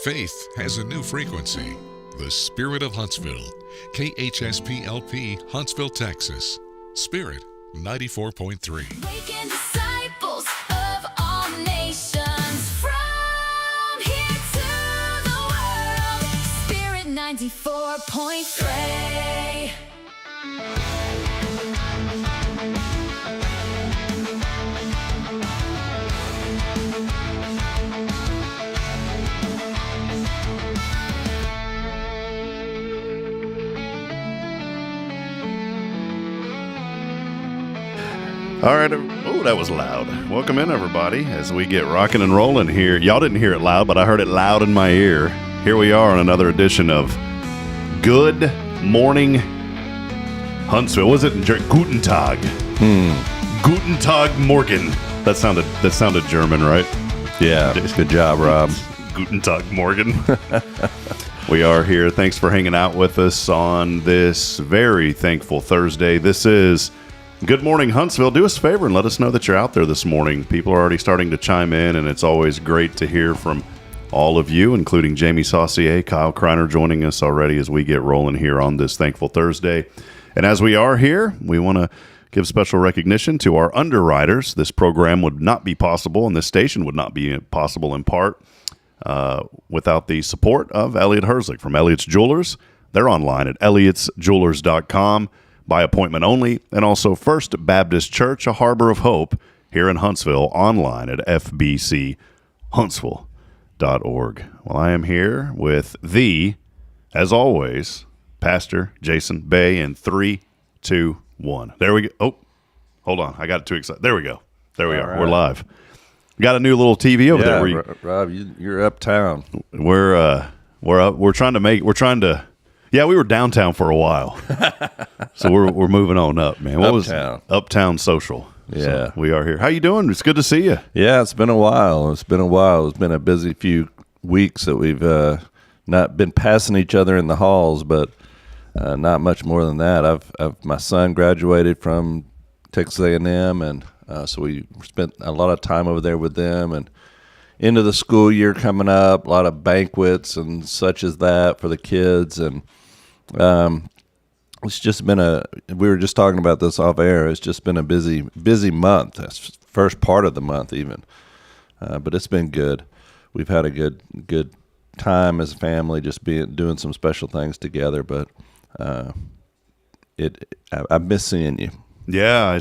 Faith has a new frequency. The Spirit of Huntsville. KHSPLP, Huntsville, Texas. Spirit 94.3. Making disciples of all nations from here to the world. Spirit 94.3. All right. Oh, that was loud. Welcome in, everybody, as we get rocking and rolling here. Y'all didn't hear it loud, but I heard it loud in my ear. Here we are on another edition of Good Morning Huntsville. Was it Guten Tag? Guten Tag Morgen. That sounded German, right? Yeah, good job, Rob. Guten Tag Morgen. We are here. Thanks for hanging out with us on this very thankful Thursday. This is Good Morning Huntsville. Do us a favor and let us know that you're out there this morning. People are already starting to chime in, and it's always great to hear from all of you, including Jamie Saucier, Kyle Kreiner joining us already as we get rolling here on this thankful Thursday. And as we are here, we want to give special recognition to our underwriters. This program would not be possible, and this station would not be possible in part without the support of Elliott Herzlich from Elliott's Jewelers. They're online at elliotsjewelers.com. By appointment only, and also First Baptist Church, a harbor of hope, here in Huntsville, online at fbchuntsville.org. Well, I am here with as always, Pastor Jason Bay in 3, 2, 1. There we go. Oh, hold on. I got too excited. There we go. There we are. Right. We're live. We got a new little TV over there. Rob, you're uptown. We're trying to. Yeah, we were downtown for a while, so we're moving on up, man. What Uptown. was Uptown Social? Yeah, so we are here. How you doing? It's good to see you. Yeah, it's been a while. It's been a busy few weeks that we've not been passing each other in the halls, but not much more than that. My son graduated from Texas A&M, and so we spent a lot of time over there with them, and into the school year coming up, a lot of banquets and such as that for the kids, and it's just been we were just talking about this off air. It's just been a busy month. That's first part of the month even, but it's been good. We've had a good time as a family, just doing some special things together. But I miss seeing you. Yeah,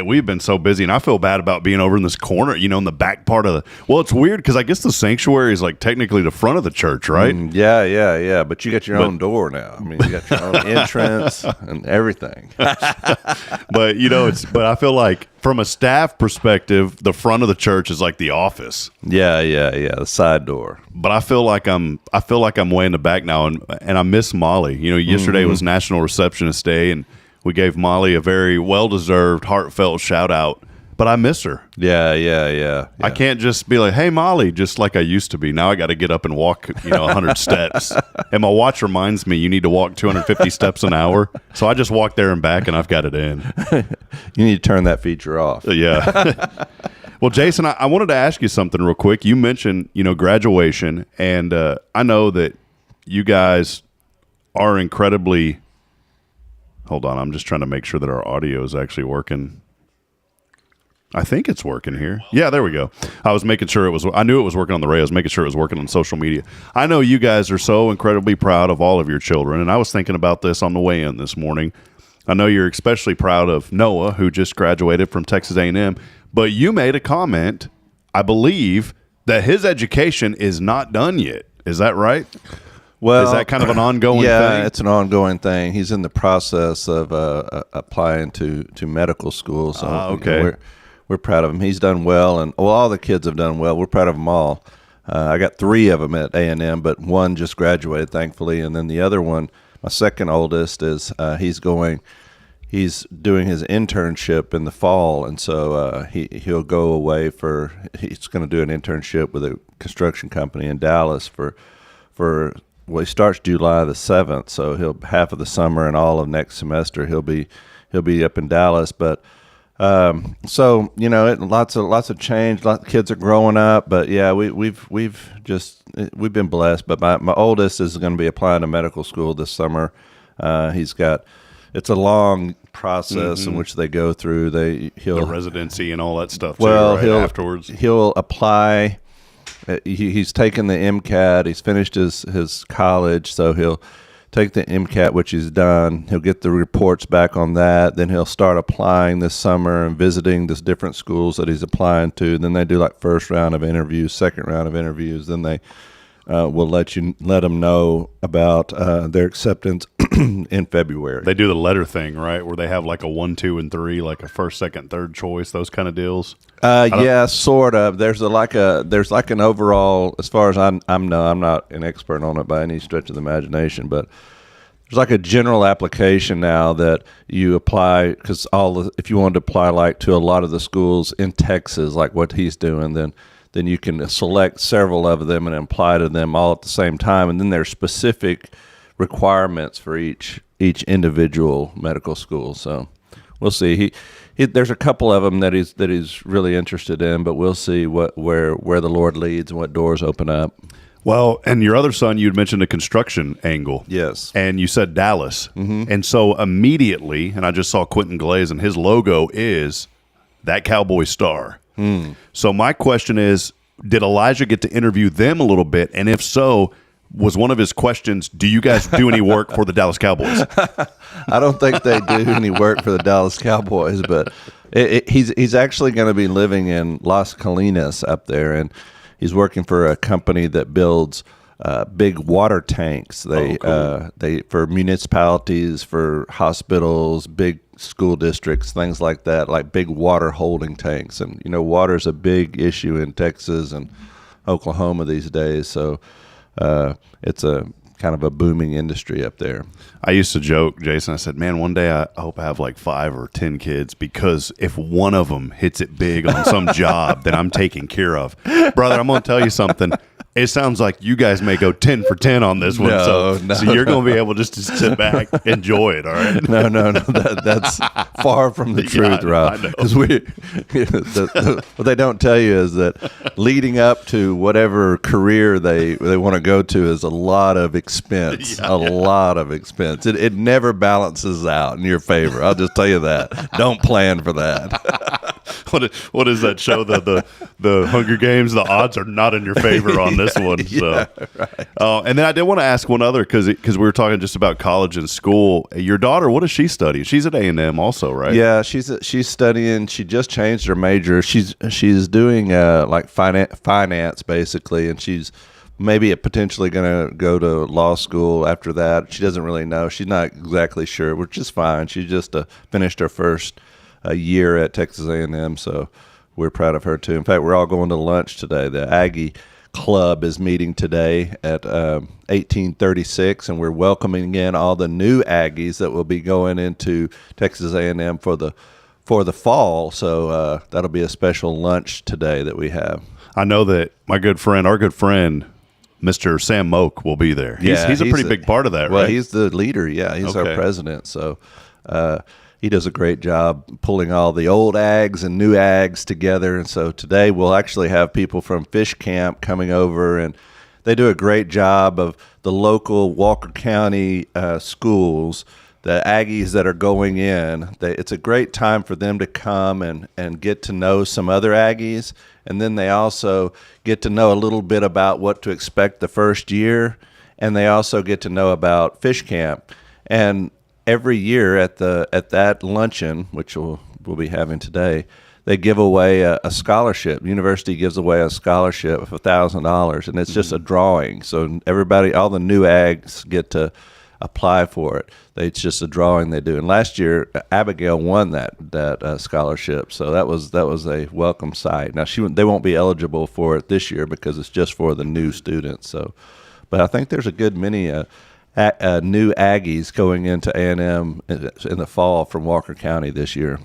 we've been so busy, and I feel bad about being over in this corner, in the back part of well, it's weird because I guess the sanctuary is like technically the front of the church, right? Yeah. But you got your own door now. I mean, you got your own entrance and everything. But I feel like from a staff perspective, the front of the church is like the office. Yeah, the side door. But I feel like I'm way in the back now, and I miss Molly. Yesterday was National Receptionist Day, and we gave Molly a very well-deserved, heartfelt shout-out, but I miss her. Yeah. I can't just be like, hey, Molly, just like I used to be. Now I got to get up and walk, 100 steps. And my watch reminds me you need to walk 250 steps an hour. So I just walk there and back, and I've got it in. You need to turn that feature off. Yeah. Well, Jason, I wanted to ask you something real quick. You mentioned, graduation, and I know that you guys are incredibly... Hold on, I'm just trying to make sure that our audio is actually working. I think it's working here. Yeah, there we go. I was making sure I knew it was working on the radio. I was making sure it was working on social media. I know you guys are so incredibly proud of all of your children, and I was thinking about this on the way in this morning. I know you're especially proud of Noah, who just graduated from Texas A&M, but you made a comment, I believe, that his education is not done yet. Is that right? Well, is that kind of an ongoing thing? Yeah, it's an ongoing thing. He's in the process of applying to medical school. So okay. We're proud of him. He's done well, and all the kids have done well. We're proud of them all. I got 3 of them at A&M, but one just graduated, thankfully, and then the other one, my second oldest, is he's doing his internship in the fall, and so he'll go away he's going to do an internship with a construction company in Dallas for. Well, he starts July the 7th, so he'll half of the summer and all of next semester he'll be up in Dallas. But So lots of change. Lots of kids are growing up, but yeah, we've been blessed. But my oldest is going to be applying to medical school this summer. It's a long process in which they go through. The residency and all that stuff. Well, too, right? Afterwards he'll apply. He's taken the MCAT. He's finished his college, so he'll take the MCAT, which he's done. He'll get the reports back on that. Then he'll start applying this summer and visiting the different schools that he's applying to. Then they do like first round of interviews, second round of interviews. Then they will let them know about their acceptance in February. They do the letter thing, right? Where they have like a 1, 2, and 3, like a first, second, third choice, those kind of deals. Yeah, sort of. There's like an overall, as far as I'm not an expert on it by any stretch of the imagination, but there's like a general application now that you apply, because if you wanted to apply like to a lot of the schools in Texas, like what he's doing, then you can select several of them and apply to them all at the same time, and then there's specific requirements for each individual medical school. So we'll see. There's a couple of them that he's really interested in, but we'll see where the Lord leads and what doors open up. Well, and your other son, you'd mentioned a construction angle. Yes. And you said Dallas. Mm-hmm. And so immediately, and I just saw Quentin Glaze, and his logo is that Cowboy star. So my question is, did Elijah get to interview them a little bit? And if so, was one of his questions, do you guys do any work for the Dallas Cowboys? I don't think they do any work for the Dallas Cowboys, but he's actually going to be living in Las Colinas up there, and he's working for a company that builds big water tanks. They for municipalities, for hospitals, big school districts, things like that, like big water holding tanks. And water is a big issue in Texas and Oklahoma these days. So it's a kind of a booming industry up there. I used to joke, Jason, I said, man, one day I hope I have like 5 or 10 kids, because if one of them hits it big on some job that I'm taking care of, brother, I'm going to tell you something. It sounds like you guys may go 10 for 10 on this one. So you're going to be able just to sit back, enjoy it, all right? No. That's far from the truth, Rob. Because what they don't tell you is that leading up to whatever career they want to go to is a lot of expense, lot of expense. It never balances out in your favor. I'll just tell you that. Don't plan for that. What is that show? The Hunger Games? The odds are not in your favor on this one. So, right. And then I did want to ask one other, because we were talking just about college and school. Your daughter, what does she study? She's at A&M also, right? Yeah, she's studying. She just changed her major. She's doing like finance basically, and she's maybe potentially going to go to law school after that. She doesn't really know. She's not exactly sure, which is fine. She just finished her first year at Texas A&M, so we're proud of her too. In fact, we're all going to lunch today. The Aggie Club is meeting today at 1836, and we're welcoming in all the new Aggies that will be going into Texas A&M for the fall. So that'll be a special lunch today that we have. I know that our good friend, Mr. Sam Moak, will be there. He's a pretty big part of that, right? Well, he's the leader. Yeah, he's our president. So he does a great job pulling all the old Ags and new Ags together. And so today we'll actually have people from Fish Camp coming over, and they do a great job of the local Walker County schools, the Aggies that are going in. It's a great time for them to come and get to know some other Aggies. And then they also get to know a little bit about what to expect the first year. And they also get to know about Fish Camp. And every year at that luncheon, which we'll be having today, they give away a scholarship. The university gives away a scholarship of $1,000, and it's just a drawing. So everybody, all the new Ags get to apply for it. It's just a drawing they do. And last year, Abigail won that scholarship, so that was a welcome sight. Now they won't be eligible for it this year because it's just for the new students. So, but I think there's a good many new Aggies going into A&M in the fall from Walker County this year.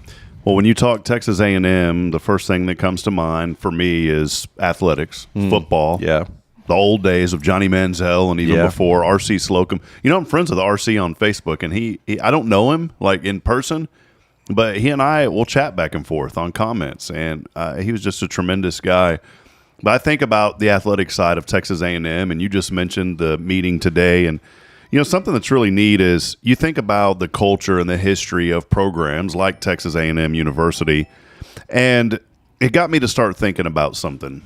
Well, when you talk Texas A&M, the first thing that comes to mind for me is athletics, football. Yeah. The old days of Johnny Manziel and even before, R.C. Slocum. I'm friends with R.C. on Facebook, and he I don't know him like in person, But he and I will chat back and forth on comments, and he was just a tremendous guy. But I think about the athletic side of Texas A&M, and you just mentioned the meeting today, and something that's really neat is you think about the culture and the history of programs like Texas A&M University, and it got me to start thinking about something,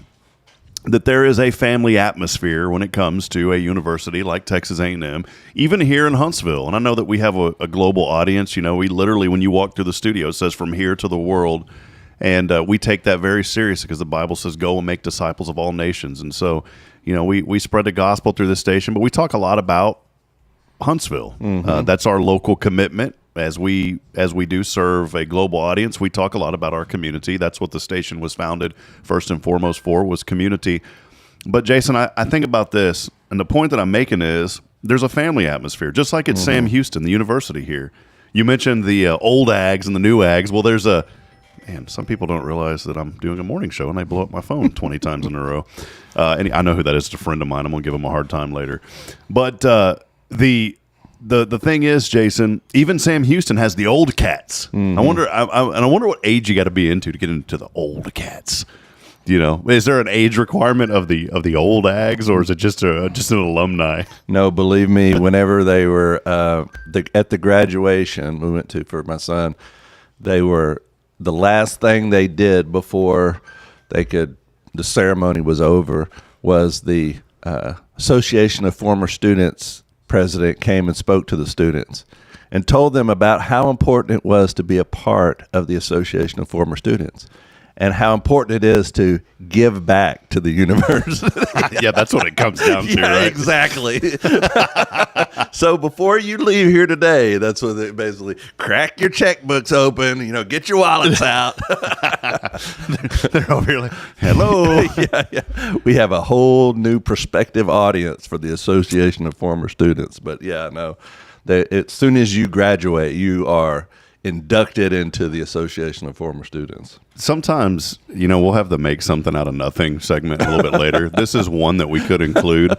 that there is a family atmosphere when it comes to a university like Texas A&M, even here in Huntsville. And I know that we have a global audience. We literally, when you walk through the studio, it says from here to the world. And we take that very seriously because the Bible says, go and make disciples of all nations. And so, we spread the gospel through this station, but we talk a lot about Huntsville. That's our local commitment. As we do serve a global audience, we talk a lot about our community. That's what the station was founded first and foremost for, was community. But Jason, I think about this, and the point that I'm making is there's a family atmosphere, just like at Sam Houston, the university here. You mentioned the old Ags and the new Ags. Well, there's man, some people don't realize that I'm doing a morning show and they blow up my phone 20 times in a row. And I know who that is. It's a friend of mine. I'm going to give him a hard time later. But the thing is, Jason, even Sam Houston has the old cats. I wonder what age you got to be into to get into the old cats. Is there an age requirement of the old Ags, or is it just an alumni? No, believe me, whenever they were at the graduation we went to for my son, they were the last thing they did before the ceremony was over was the Association of Former Students president came and spoke to the students and told them about how important it was to be a part of the Association of Former Students and how important it is to give back to the university. Yeah, that's what it comes down to, right? Exactly. So before you leave here today, that's what they basically crack your checkbooks open, get your wallets out. They're over here like, hello. Yeah. We have a whole new prospective audience for the Association of Former Students. But as soon as you graduate, you are inducted into the Association of Former Students. Sometimes, we'll have the make something out of nothing segment a little bit later. This is one that we could include.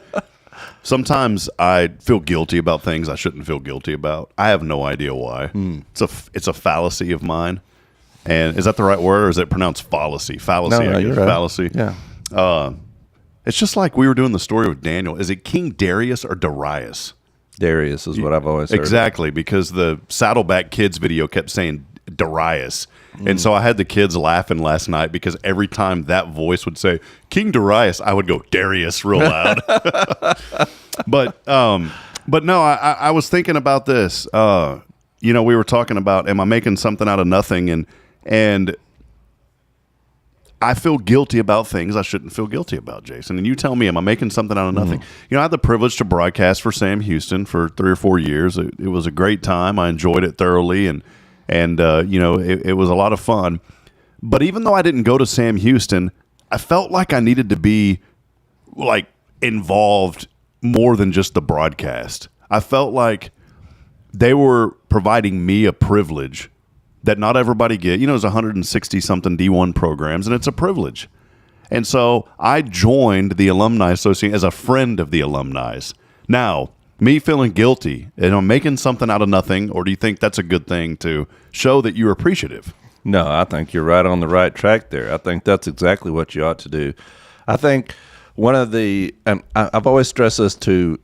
Sometimes I feel guilty about things I shouldn't feel guilty about. I have no idea why. It's a fallacy of mine. And is that the right word, or is it pronounced fallacy? Fallacy, No, I guess. you're right. Fallacy. Yeah. It's just like we were doing the story with Daniel. Is it King Darius or Darius? Darius is what I've always heard. Exactly, because the Saddleback Kids video kept saying Darius. And so I had the kids laughing last night because every time that voice would say King Darius, I would go Darius real loud. But no, I was thinking about this. We were talking about, am I making something out of nothing? And I feel guilty about things I shouldn't feel guilty about, Jason. And you tell me, am I making something out of nothing? I had the privilege to broadcast for Sam Houston for 3 or 4 years. It was a great time. I enjoyed it thoroughly, and it was a lot of fun. But even though I didn't go to Sam Houston, I felt like I needed to be involved more than just the broadcast. I felt like they were providing me a privilege that not everybody get. There's 160 something D1 programs, and it's a privilege. And so I joined the Alumni Association as a friend of the alumni. Now, me feeling guilty, and I'm making something out of nothing, or do you think that's a good thing to show that you're appreciative? No, I think you're right on the right track there. I think that's exactly what you ought to do. I think one of the, and I've always stressed this to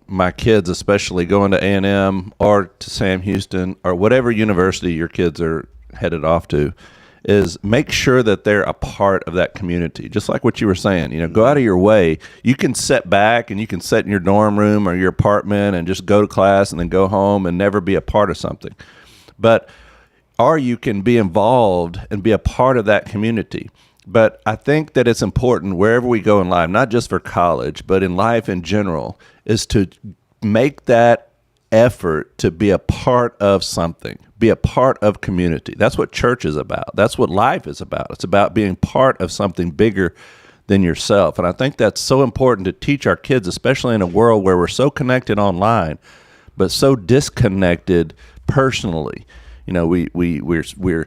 my kids, especially going to A&M or to Sam Houston or whatever university your kids are headed off to, is make sure that they're a part of that community. Just like what you were saying, go out of your way. You can sit back and you can sit in your dorm room or your apartment and just go to class and then go home and never be a part of something. Or you can be involved and be a part of that community. But I think that it's important wherever we go in life, not just for college, but in life in general, is to make that effort to be a part of something, be a part of community. That's what church is about. That's what life is about. It's about being part of something bigger than yourself. And I think that's so important to teach our kids, especially in a world where we're so connected online, but so disconnected personally. We're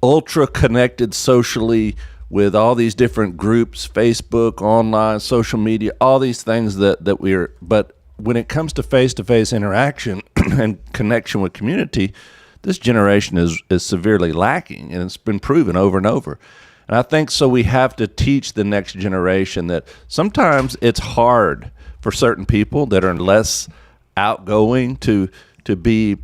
ultra connected socially with all these different groups, Facebook, online, social media, all these things that we're, but when it comes to face-to-face interaction and connection with community, this generation is severely lacking, and it's been proven over and over. And I think so we have to teach the next generation that sometimes it's hard for certain people that are less outgoing to be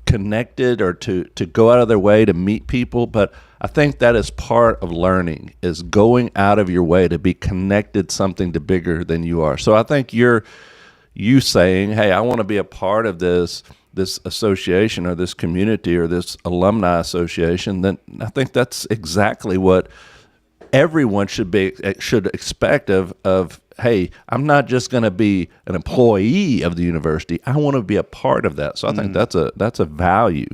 connected or to go out of their way to meet people. But I think that is part of learning, is going out of your way to be connected something to bigger than you are. So I think you saying, hey, I want to be a part of this association or this community or this alumni association, then I think that's exactly what everyone should expect of hey, I'm not just going to be an employee of the university. I want to be a part of that. So I think that's a value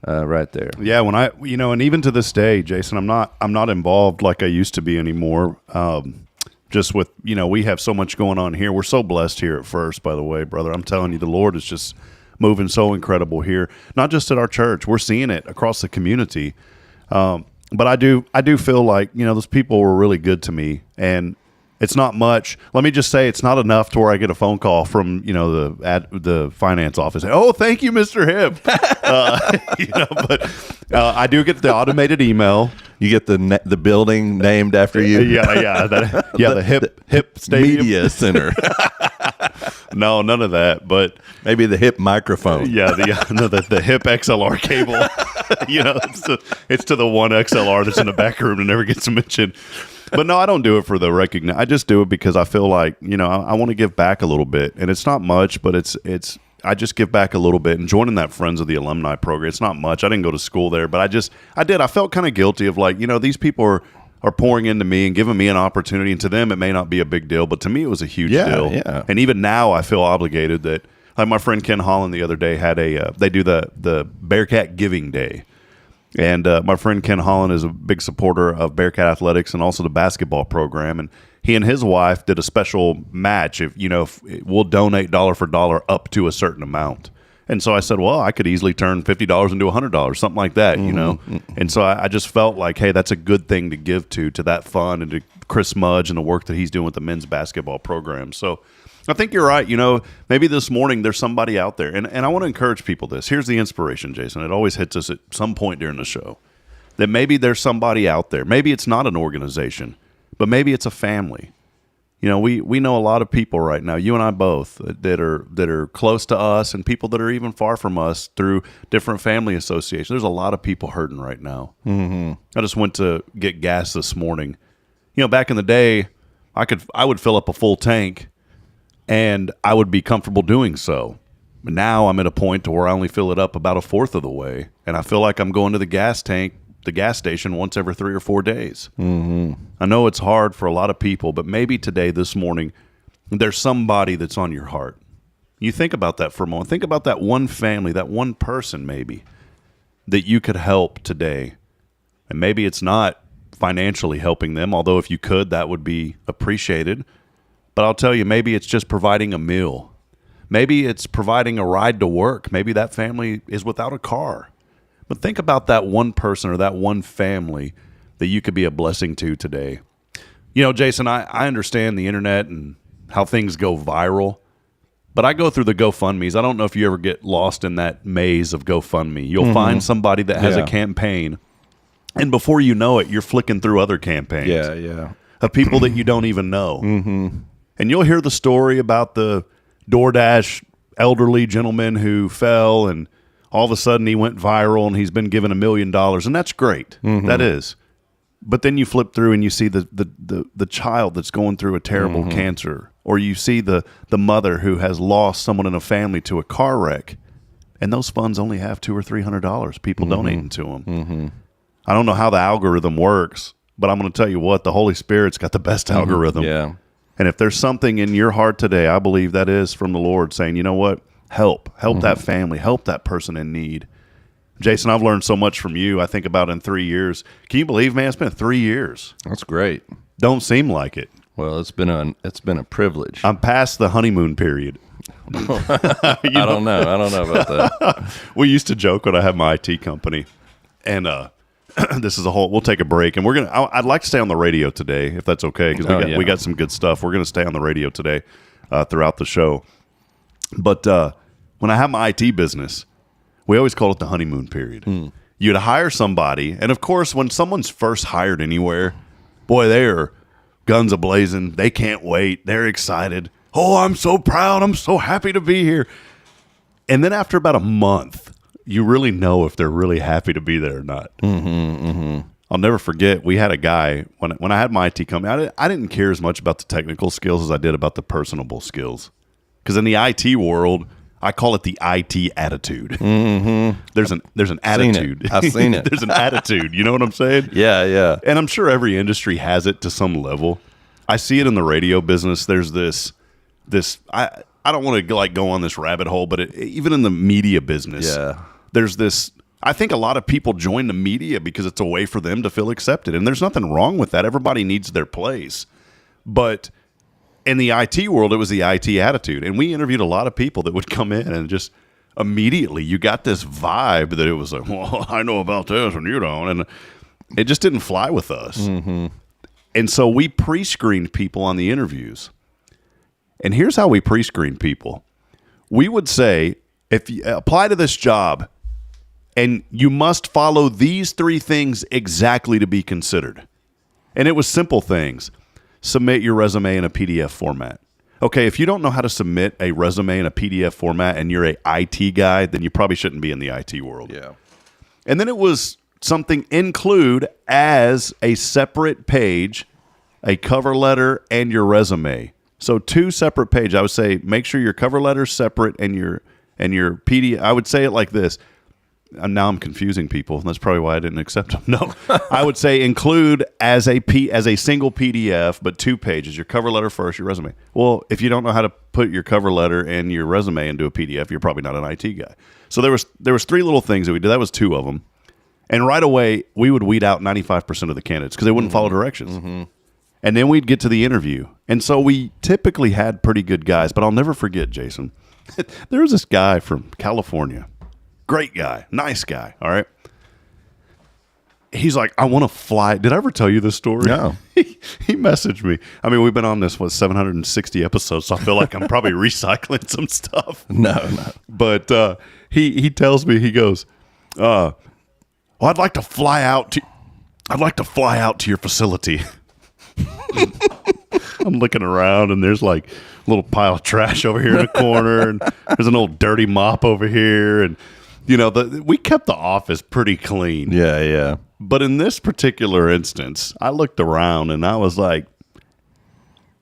right there. Yeah, when and even to this day, Jason, I'm not involved like I used to be anymore. Just with, we have so much going on here. We're so blessed here at First, by the way, brother. I'm telling you, the Lord is just moving so incredible here. Not just at our church. We're seeing it across the community. But I do feel like, those people were really good to me, and it's not much. Let me just say, it's not enough to where I get a phone call from, the finance office. Oh, thank you, Mr. Hip. But I do get the automated email. You get the building named after you. The hip stadium. Media Center. No, none of that. But maybe the hip microphone. Yeah, the hip XLR cable. It's to the one XLR that's in the back room and never gets mentioned. But no, I don't do it for the recognition. I just do it because I feel like, I want to give back a little bit. And it's not much, but I just give back a little bit. And joining that Friends of the Alumni program, it's not much. I didn't go to school there, but I did. I felt kind of guilty of like, these people are pouring into me and giving me an opportunity. And to them, it may not be a big deal, but to me, it was a huge deal. Yeah. And even now, I feel obligated that, like my friend Ken Holland the other day had they do the Bearcat Giving Day. And my friend Ken Holland is a big supporter of Bearcat Athletics and also the basketball program. And he and his wife did a special match. If we'll donate dollar for dollar up to a certain amount. And so I said, well, I could easily turn $50 into $100, something like that, And so I just felt like, hey, that's a good thing to give to that fund and to Chris Mudge and the work that he's doing with the men's basketball program. So I think you're right. Maybe this morning there's somebody out there, and I want to encourage people this. Here's the inspiration, Jason. It always hits us at some point during the show that maybe there's somebody out there. Maybe it's not an organization, but maybe it's a family. We know a lot of people right now, you and I both, that are close to us and people that are even far from us through different family associations. There's a lot of people hurting right now. Mm-hmm. I just went to get gas this morning. Back in the day, I would fill up a full tank and I would be comfortable doing so. But now I'm at a point to where I only fill it up about a fourth of the way, and I feel like I'm going to the gas station once every 3 or 4 days. Mm-hmm. I know it's hard for a lot of people, but maybe today, this morning, there's somebody that's on your heart. You think about that for a moment. Think about that one family, that one person maybe that you could help today. And maybe it's not financially helping them, although if you could, that would be appreciated. But I'll tell you, maybe it's just providing a meal. Maybe it's providing a ride to work. Maybe that family is without a car. But think about that one person or that one family that you could be a blessing to today. Jason, I understand the internet and how things go viral, but I go through the GoFundMes. I don't know if you ever get lost in that maze of GoFundMe. You'll find somebody that has a campaign, and before you know it, you're flicking through other campaigns of people that you don't even know. Mm-hmm. And you'll hear the story about the DoorDash elderly gentleman who fell and all of a sudden he went viral and he's been given $1 million, and that's great. Mm-hmm. That is. But then you flip through and you see the child that's going through a terrible cancer, or you see the mother who has lost someone in a family to a car wreck, and those funds only have $200 or $300 people donating to them. Mm-hmm. I don't know how the algorithm works, but I'm going to tell you what, the Holy Spirit's got the best algorithm. Yeah. And if there's something in your heart today, I believe that is from the Lord saying, you know what? Help that family, help that person in need. Jason, I've learned so much from you. I think about in 3 years. Can you believe, man? It's been 3 years. That's great. Don't seem like it. Well, it's been a privilege. I'm past the honeymoon period. I don't know about that. We used to joke when I had my IT company, and this is we'll take a break, and I'd like to stay on the radio today, if that's okay, because we got some good stuff. We're going to stay on the radio today throughout the show. But when I had my IT business, We always call it the honeymoon period. You'd hire somebody, and of course, when someone's first hired anywhere, boy, they are guns a-blazing. They can't wait. They're excited. Oh, I'm so proud. I'm so happy to be here. And then after about a month, you really know if they're really happy to be there or not. I'll never forget, we had a guy, when I had my IT company, I didn't care as much about the technical skills as I did about the personable skills. Because in the IT world, I call it the IT attitude. There's an attitude. I've seen it. There's an attitude. You know what I'm saying? Yeah. And I'm sure every industry has it to some level. I see it in the radio business. There's this I don't want to like go on this rabbit hole, but even in the media business, there's this. I think a lot of people join the media because it's a way for them to feel accepted, and there's nothing wrong with that. Everybody needs their place, but in the IT world, it was the IT attitude, and we interviewed a lot of people that would come in and just immediately you got this vibe that it was like, well, I know about this and you don't, and it just didn't fly with us. And so we pre-screened people on the interviews. And here's how we pre-screen people. We would say, if you apply to this job, and you must follow these 3 things exactly to be considered. And it was simple things. Submit your resume in a PDF format. Okay, if you don't know how to submit a resume in a PDF format and you're a IT guy, then you probably shouldn't be in the IT world. Yeah. And then it was something include as a separate page, a cover letter and your resume. So 2 separate pages. I would say make sure your cover letter is separate and your PDF. I would say it like this. And now I'm confusing people. That's probably why I didn't accept them. No, I would say include as a single PDF, but 2 pages. Your cover letter first, your resume. Well, if you don't know how to put your cover letter and your resume into a PDF, you're probably not an IT guy. So there was 3 little things that we did. That was 2 of them. And right away, we would weed out 95% of the candidates because they wouldn't follow directions. And then we'd get to the interview. And so we typically had pretty good guys. But I'll never forget, Jason, there was this guy from California. Great guy. Nice guy. All right. He's like, I want to fly. Did I ever tell you this story? No. He messaged me. I mean, we've been on this, 760 episodes, so I feel like I'm probably recycling some stuff. No. But he tells me, he goes, well, I'd like to fly out to your facility. I'm looking around, and there's like a little pile of trash over here in the corner, and there's an old dirty mop over here, and you know, we kept the office pretty clean. Yeah. But in this particular instance, I looked around and I was like,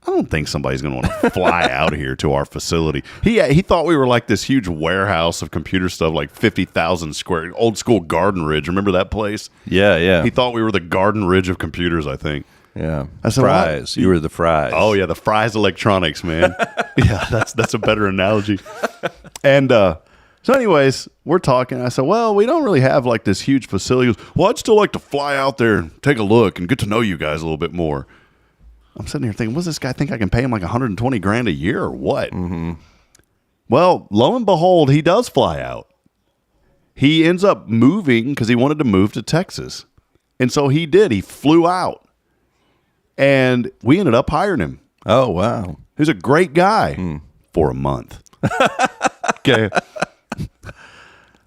I don't think somebody's going to want to fly out here to our facility. He thought we were like this huge warehouse of computer stuff, like 50,000 square, old school Garden Ridge. Remember that place? Yeah. He thought we were the Garden Ridge of computers, I think. Yeah. I said, Fries. You were the Fries. Oh, yeah, the Fries Electronics, man. Yeah, that's a better analogy. And so anyways, we're talking. I said, well, we don't really have like this huge facility. He goes, well, I'd still like to fly out there and take a look and get to know you guys a little bit more. I'm sitting here thinking, what's this guy think I can pay him like $120,000 a year or what? Well, lo and behold, he does fly out. He ends up moving because he wanted to move to Texas. And so he did. He flew out. And we ended up hiring him. Oh, wow. He's a great guy for a month. Okay.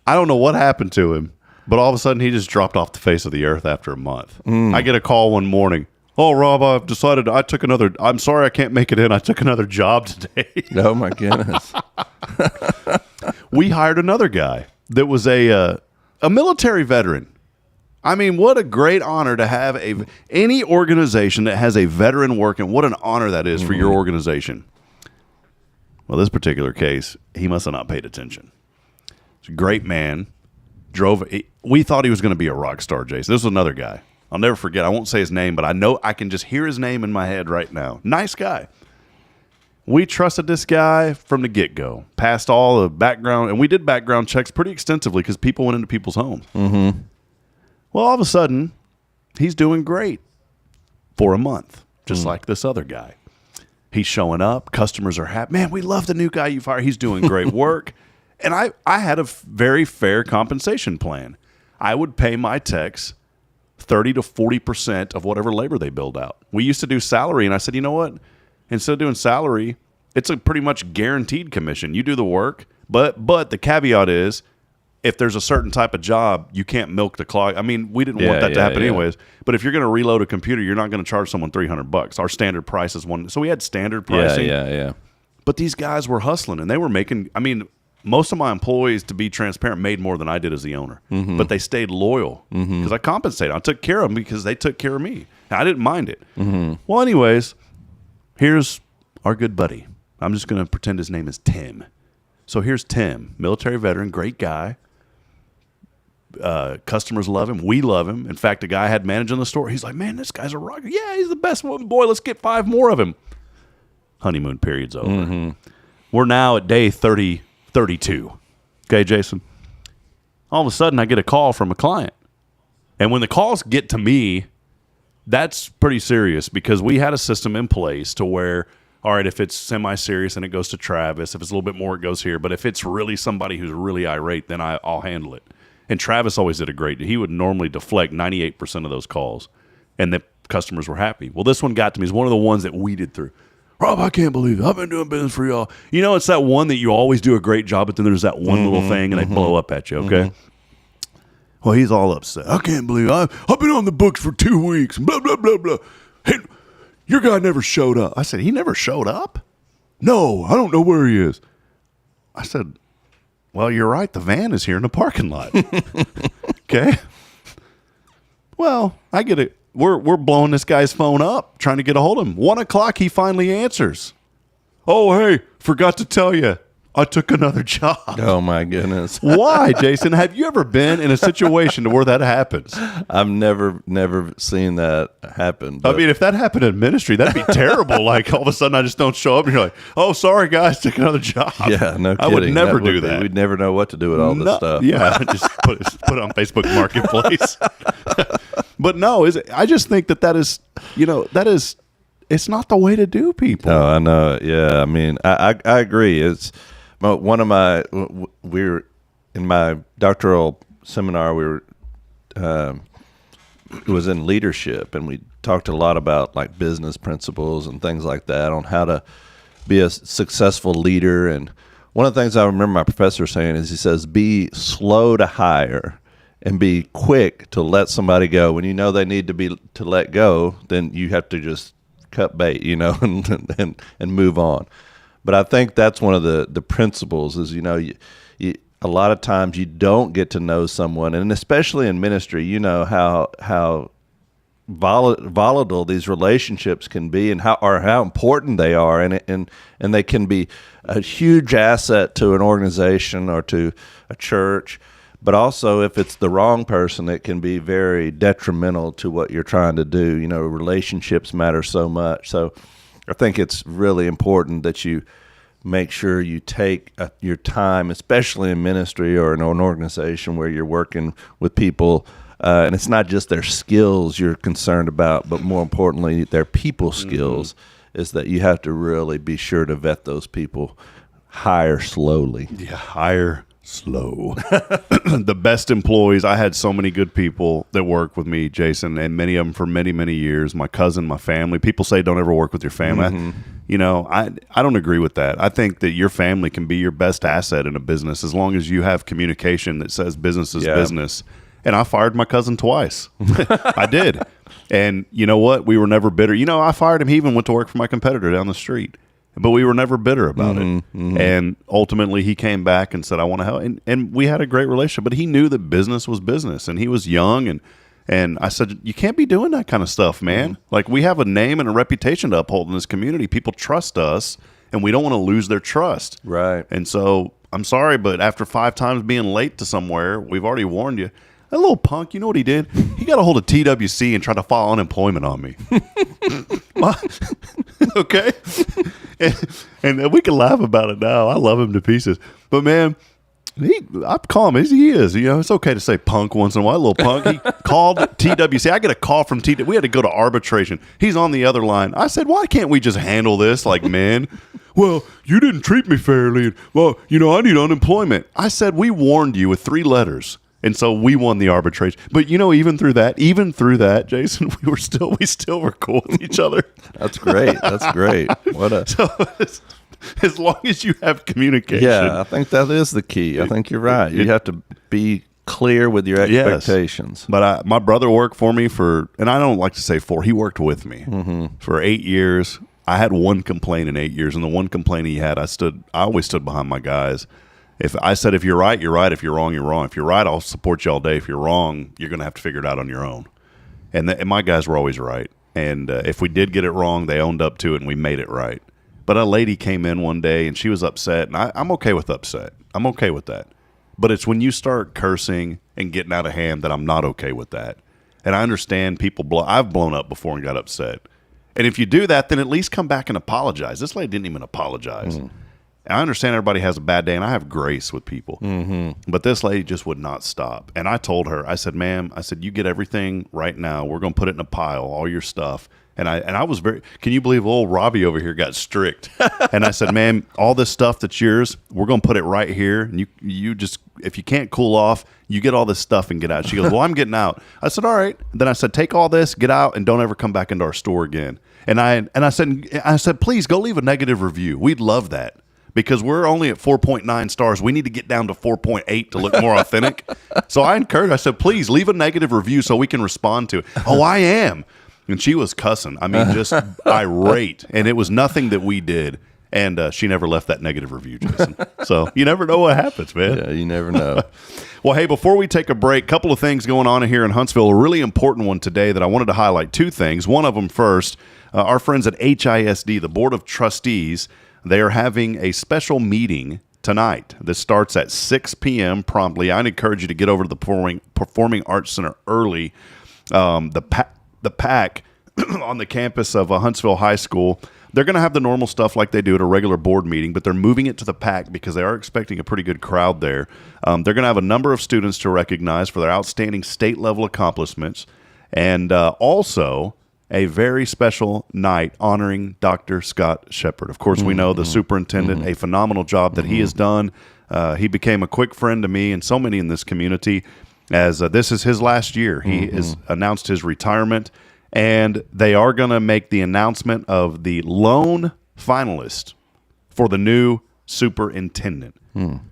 I don't know what happened to him, but all of a sudden he just dropped off the face of the earth after a month. I get a call one morning. Oh, Rob, I've decided I'm sorry I can't make it in. I took another job today. Oh, my goodness. We hired another guy that was a military veteran. I mean, what a great honor to have any organization that has a veteran working. What an honor that is for your organization. Well, this particular case, he must have not paid attention. He's a great man. We thought he was going to be a rock star, Jason. This was another guy. I'll never forget. I won't say his name, but I know I can just hear his name in my head right now. Nice guy. We trusted this guy from the get-go. Passed all the background, and we did background checks pretty extensively because people went into people's homes. Well, all of a sudden, he's doing great for a month, just like this other guy. He's showing up. Customers are happy. Man, we love the new guy you've hired. He's doing great work. And I had a very fair compensation plan. I would pay my techs 30 to 40% of whatever labor they build out. We used to do salary, and I said, you know what? Instead of doing salary, it's a pretty much guaranteed commission. You do the work, but the caveat is if there's a certain type of job, you can't milk the clock. I mean, we didn't want that to happen anyways. But if you're going to reload a computer, you're not going to charge someone $300. Our standard price is one. So we had standard pricing. Yeah. But these guys were hustling, and they were making. I mean, most of my employees, to be transparent, made more than I did as the owner. But they stayed loyal because I compensated. I took care of them because they took care of me. I didn't mind it. Well, anyways, here's our good buddy. I'm just going to pretend his name is Tim. So here's Tim, military veteran, great guy. Customers love him. We love him. In fact, the guy I had managing the store, he's like, man, this guy's a rocker. Yeah, he's the best one. Boy, let's get 5 more of him. Honeymoon period's over. We're now at day 32. Okay, Jason? All of a sudden, I get a call from a client. And when the calls get to me, that's pretty serious because we had a system in place to where, all right, if it's semi-serious and it goes to Travis, if it's a little bit more, it goes here. But if it's really somebody who's really irate, then I'll handle it. And Travis always did a great. He would normally deflect 98% of those calls, and the customers were happy. Well, this one got to me. It's one of the ones that weeded through. Rob, I can't believe it. I've been doing business for y'all. You know, it's that one that you always do a great job, but then there's that one little thing, and they blow up at you, okay? Well, he's all upset. I can't believe it. I've been on the books for 2 weeks, and blah, blah, blah, blah. Hey, your guy never showed up. I said, he never showed up? No, I don't know where he is. I said, well, you're right. The van is here in the parking lot. Okay. Well, I get it. We're blowing this guy's phone up, trying to get a hold of him. 1 o'clock, he finally answers. Oh, hey, forgot to tell you. I took another job. Oh, my goodness. Why, Jason? Have you ever been in a situation to where that happens? I've never seen that happen. I mean, if that happened in ministry, that'd be terrible. Like, all of a sudden, I just don't show up, and you're like, oh, sorry, guys, took another job. Yeah, no kidding. I would never do that. We'd never know what to do with all this stuff. Yeah, just put it on Facebook Marketplace. But no, I just think that is, it's not the way to do people. No, I know. Yeah, I mean, I agree. It's one of my, we were in my doctoral seminar, it was in leadership, and we talked a lot about like business principles and things like that on how to be a successful leader. And one of the things I remember my professor saying is he says, be slow to hire and be quick to let somebody go. When you know they need to let go, then you have to just cut bait, and move on. But I think that's one of the principles is, a lot of times you don't get to know someone, and especially in ministry, how volatile these relationships can be, and how important they are, and they can be a huge asset to an organization or to a church. But also, if it's the wrong person, it can be very detrimental to what you're trying to do. Relationships matter so much. So I think it's really important that you make sure you take your time, especially in ministry or in an organization where you're working with people. And it's not just their skills you're concerned about, but more importantly, their people skills, is that you have to really be sure to vet those people. Hire slowly. Yeah, hire slow. The best employees, I had so many good people that work with me, Jason, and many of them for many, many years. My cousin, my family. People say don't ever work with your family. I don't agree with that. I think that your family can be your best asset in a business as long as you have communication that says business is business. And I fired my cousin twice. I did. And you know what? We were never bitter. I fired him. He even went to work for my competitor down the street. But we were never bitter about it. And ultimately, he came back and said, I want to help. And we had a great relationship. But he knew that business was business. And he was young. And I said, you can't be doing that kind of stuff, man. Like, we have a name and a reputation to uphold in this community. People trust us, and we don't want to lose their trust. Right. And so, I'm sorry, but after 5 times being late to somewhere, we've already warned you. That little punk, you know what he did? He got a hold of TWC and tried to file unemployment on me. Okay? And we can laugh about it now. I love him to pieces. But, man, I call him as he is. It's okay to say punk once in a while. Little punk. He called TWC. I get a call from TWC. We had to go to arbitration. He's on the other line. I said, why can't we just handle this like men? Well, you didn't treat me fairly. Well, I need unemployment. I said, we warned you with 3 letters. And so we won the arbitration. But even through that, Jason, we still were cool with each other. That's great. That's great. as long as you have communication. Yeah, I think that is the key. I think you're right. You have to be clear with your expectations. Yes. But my brother worked for me and I don't like to say he worked with me for 8 years. I had one complaint in 8 years, and the one complaint he had, I always stood behind my guys. If I said, if you're right, you're right. If you're wrong, you're wrong. If you're right, I'll support you all day. If you're wrong, you're going to have to figure it out on your own. And my guys were always right. And if we did get it wrong, they owned up to it, and we made it right. But a lady came in one day, and she was upset, and I'm okay with upset. I'm okay with that. But it's when you start cursing and getting out of hand that I'm not okay with that. And I understand I've blown up before and got upset. And if you do that, then at least come back and apologize. This lady didn't even apologize. And I understand everybody has a bad day, and I have grace with people. But this lady just would not stop. And I told her, I said, ma'am, you get everything right now. We're going to put it in a pile, all your stuff. And I was can you believe old Robbie over here got strict? And I said, ma'am, all this stuff that's yours, we're going to put it right here. And you just, if you can't cool off, you get all this stuff and get out. She goes, well, I'm getting out. I said, all right. Then I said, take all this, get out, and don't ever come back into our store again. And I said, please go leave a negative review. We'd love that. Because we're only at 4.9 stars. We need to get down to 4.8 to look more authentic. So I said, please leave a negative review so we can respond to it. Oh, I am. And she was cussing. I mean, just irate. And it was nothing that we did. And she never left that negative review, Jason. So you never know what happens, man. Yeah, you never know. Well, hey, before we take a break, a couple of things going on here in Huntsville. A really important one today that I wanted to highlight. Two things. One of them first, our friends at HISD, the Board of Trustees, they are having a special meeting tonight. This starts at 6 p.m. promptly. I'd encourage you to get over to the Performing Arts Center early. The PAC on the campus of Huntsville High School, they're going to have the normal stuff like they do at a regular board meeting, but they're moving it to the PAC because they are expecting a pretty good crowd there. They're going to have a number of students to recognize for their outstanding state-level accomplishments, and also a very special night honoring Dr. Scott Shepard. Of course, we know the superintendent, a phenomenal job that he has done. He became a quick friend to me and so many in this community, as this is his last year. He has announced his retirement, and they are going to make the announcement of the lone finalist for the new superintendent.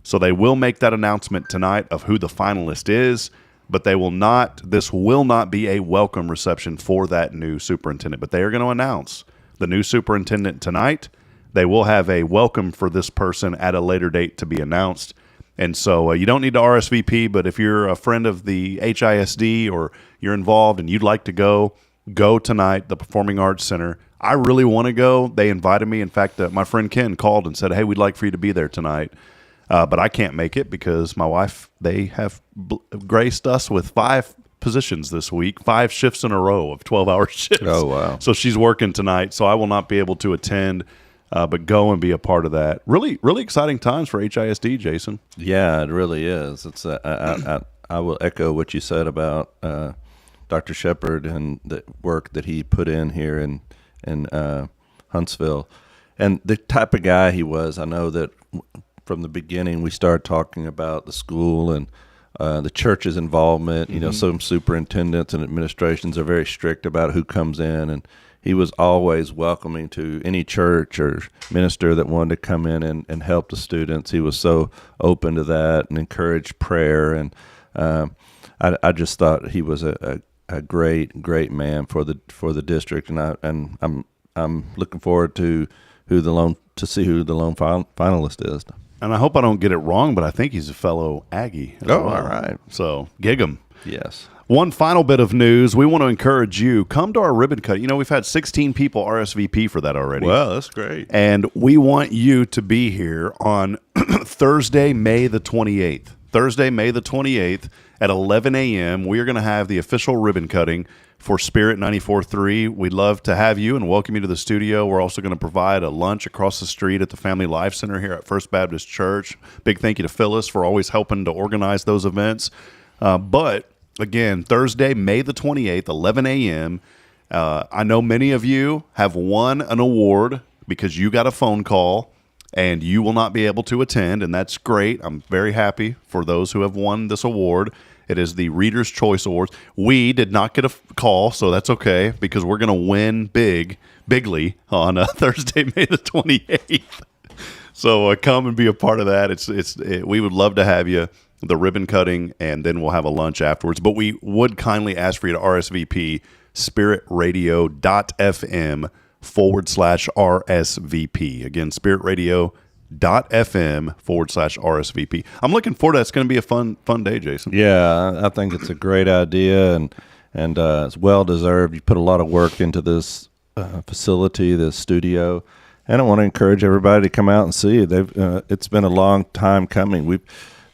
So they will make that announcement tonight of who the finalist is, but this will not be a welcome reception for that new superintendent. But they are going to announce the new superintendent tonight. They will have a welcome for this person at a later date to be announced. And so you don't need to RSVP, but if you're a friend of the HISD or you're involved and you'd like to go tonight, the Performing Arts Center. I really want to go. They invited me. In fact, my friend Ken called and said, hey, we'd like for you to be there tonight. But I can't make it because my wife, they have graced us with 5 positions this week, 5 shifts in a row of 12-hour shifts. Oh, wow. So she's working tonight, so I will not be able to attend, but go and be a part of that. Really, really exciting times for HISD, Jason. Yeah, it really is. It's I will echo what you said about Dr. Shepard and the work that he put in here in Huntsville. And the type of guy he was, I know that from the beginning we started talking about the school and the church's involvement. You know, some superintendents and administrations are very strict about who comes in, and he was always welcoming to any church or minister that wanted to come in and help the students. He was so open to that and encouraged prayer. And I just thought he was a great man for the district. And I'm looking forward to see who the lone finalist is. And I hope I don't get it wrong, but I think he's a fellow Aggie. Oh, well. All right. So gig him. Yes. One final bit of news. We want to encourage you. Come to our ribbon cut. You know, we've had 16 people RSVP for that already. Wow, that's great. And we want you to be here on Thursday, May the 28th. Thursday, May the 28th at 11 a.m. We are going to have the official ribbon cutting for Spirit 94.3. We'd love to have you and welcome you to the studio. We're also going to provide a lunch across the street at the Family Life Center here at First Baptist Church. Big thank you to Phyllis for always helping to organize those events. But again, Thursday, May the 28th, 11 a.m. I know many of you have won an award because you got a phone call and you will not be able to attend, and that's great. I'm very happy for those who have won this award. It is the Reader's Choice Awards. We did not get a call, so that's okay, because we're going to win bigly on Thursday, May the 28th. So come and be a part of that. We would love to have you. The ribbon cutting, and then we'll have a lunch afterwards. But we would kindly ask for you to RSVP spiritradio.fm/RSVP. Again, spiritradio.fm/RSVP. I'm looking forward to that. It's going to be a fun day, Jason. Yeah, I think it's a great idea, and it's well deserved. You put a lot of work into this facility, this studio, and I want to encourage everybody to come out and see it. It's been a long time coming. We've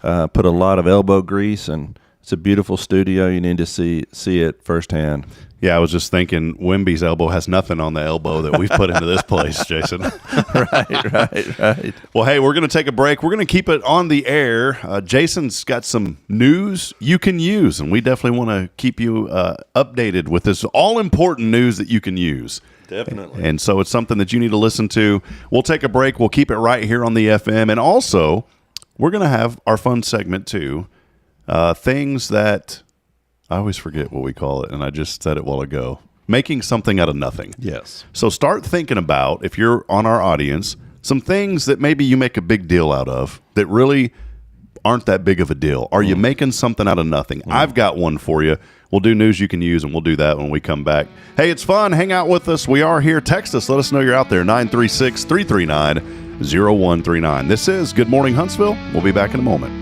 put a lot of elbow grease, and it's a beautiful studio. You need to see it firsthand. Yeah, I was just thinking Wimby's elbow has nothing on the elbow that we've put into this place, Jason. Right. Well, hey, we're going to take a break. We're going to keep it on the air. Jason's got some news you can use, and we definitely want to keep you updated with this all-important news that you can use. Definitely. And so it's something that you need to listen to. We'll take a break. We'll keep it right here on the FM. And also, we're going to have our fun segment, too. Things that I always forget what we call it, and I just said it a while ago. Making something out of nothing. Yes. So start thinking about, if you're on our audience, some things that maybe you make a big deal out of that really aren't that big of a deal. Are you making something out of nothing? I've got one for you. We'll do news you can use, and we'll do that when we come back. Hey, it's fun. Hang out with us. We are here. Text us. Let us know you're out there. 936-339-0139. This is Good Morning Huntsville. We'll be back in a moment.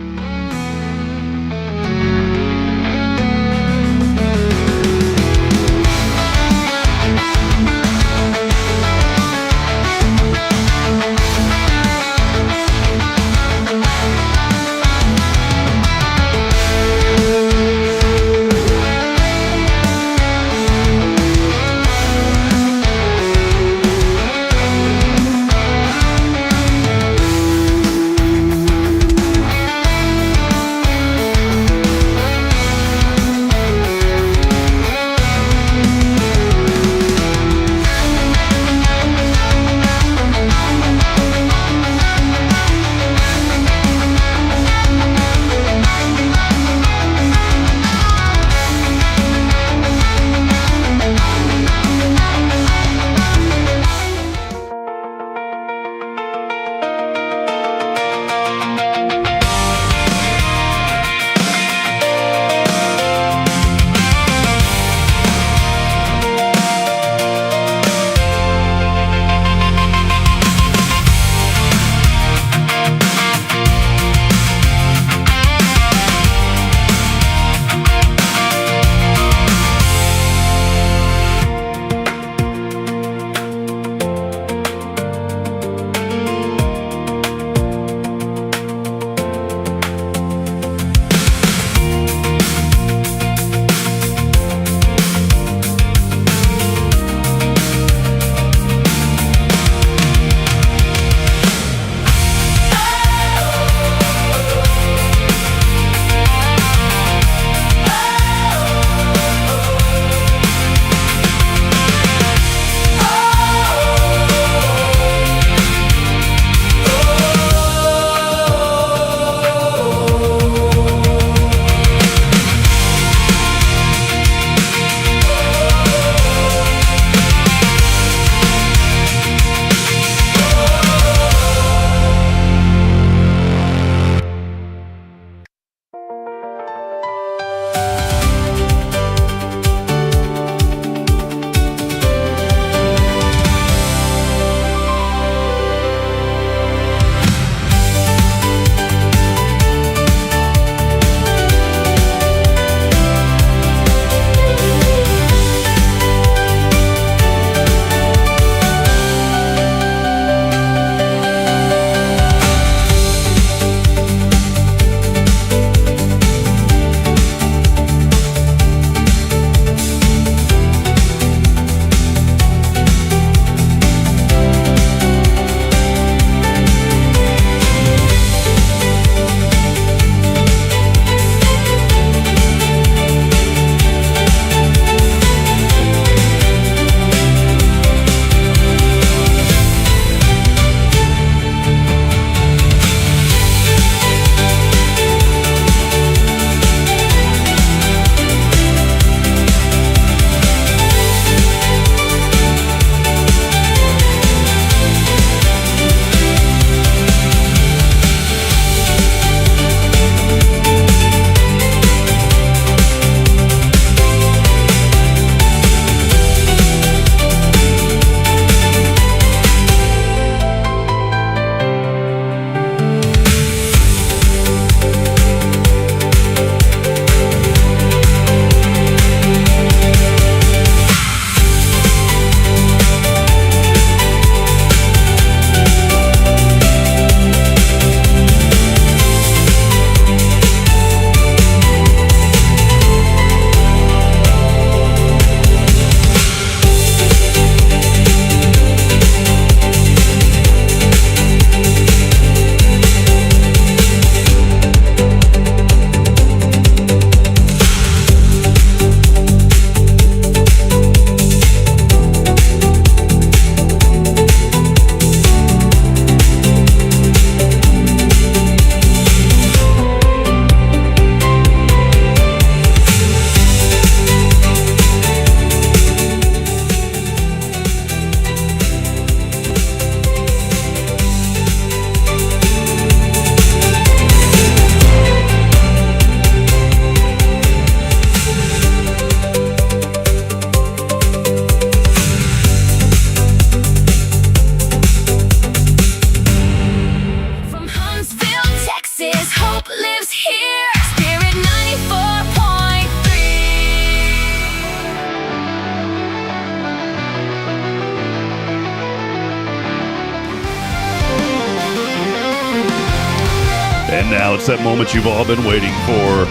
now it's that moment you've all been waiting for.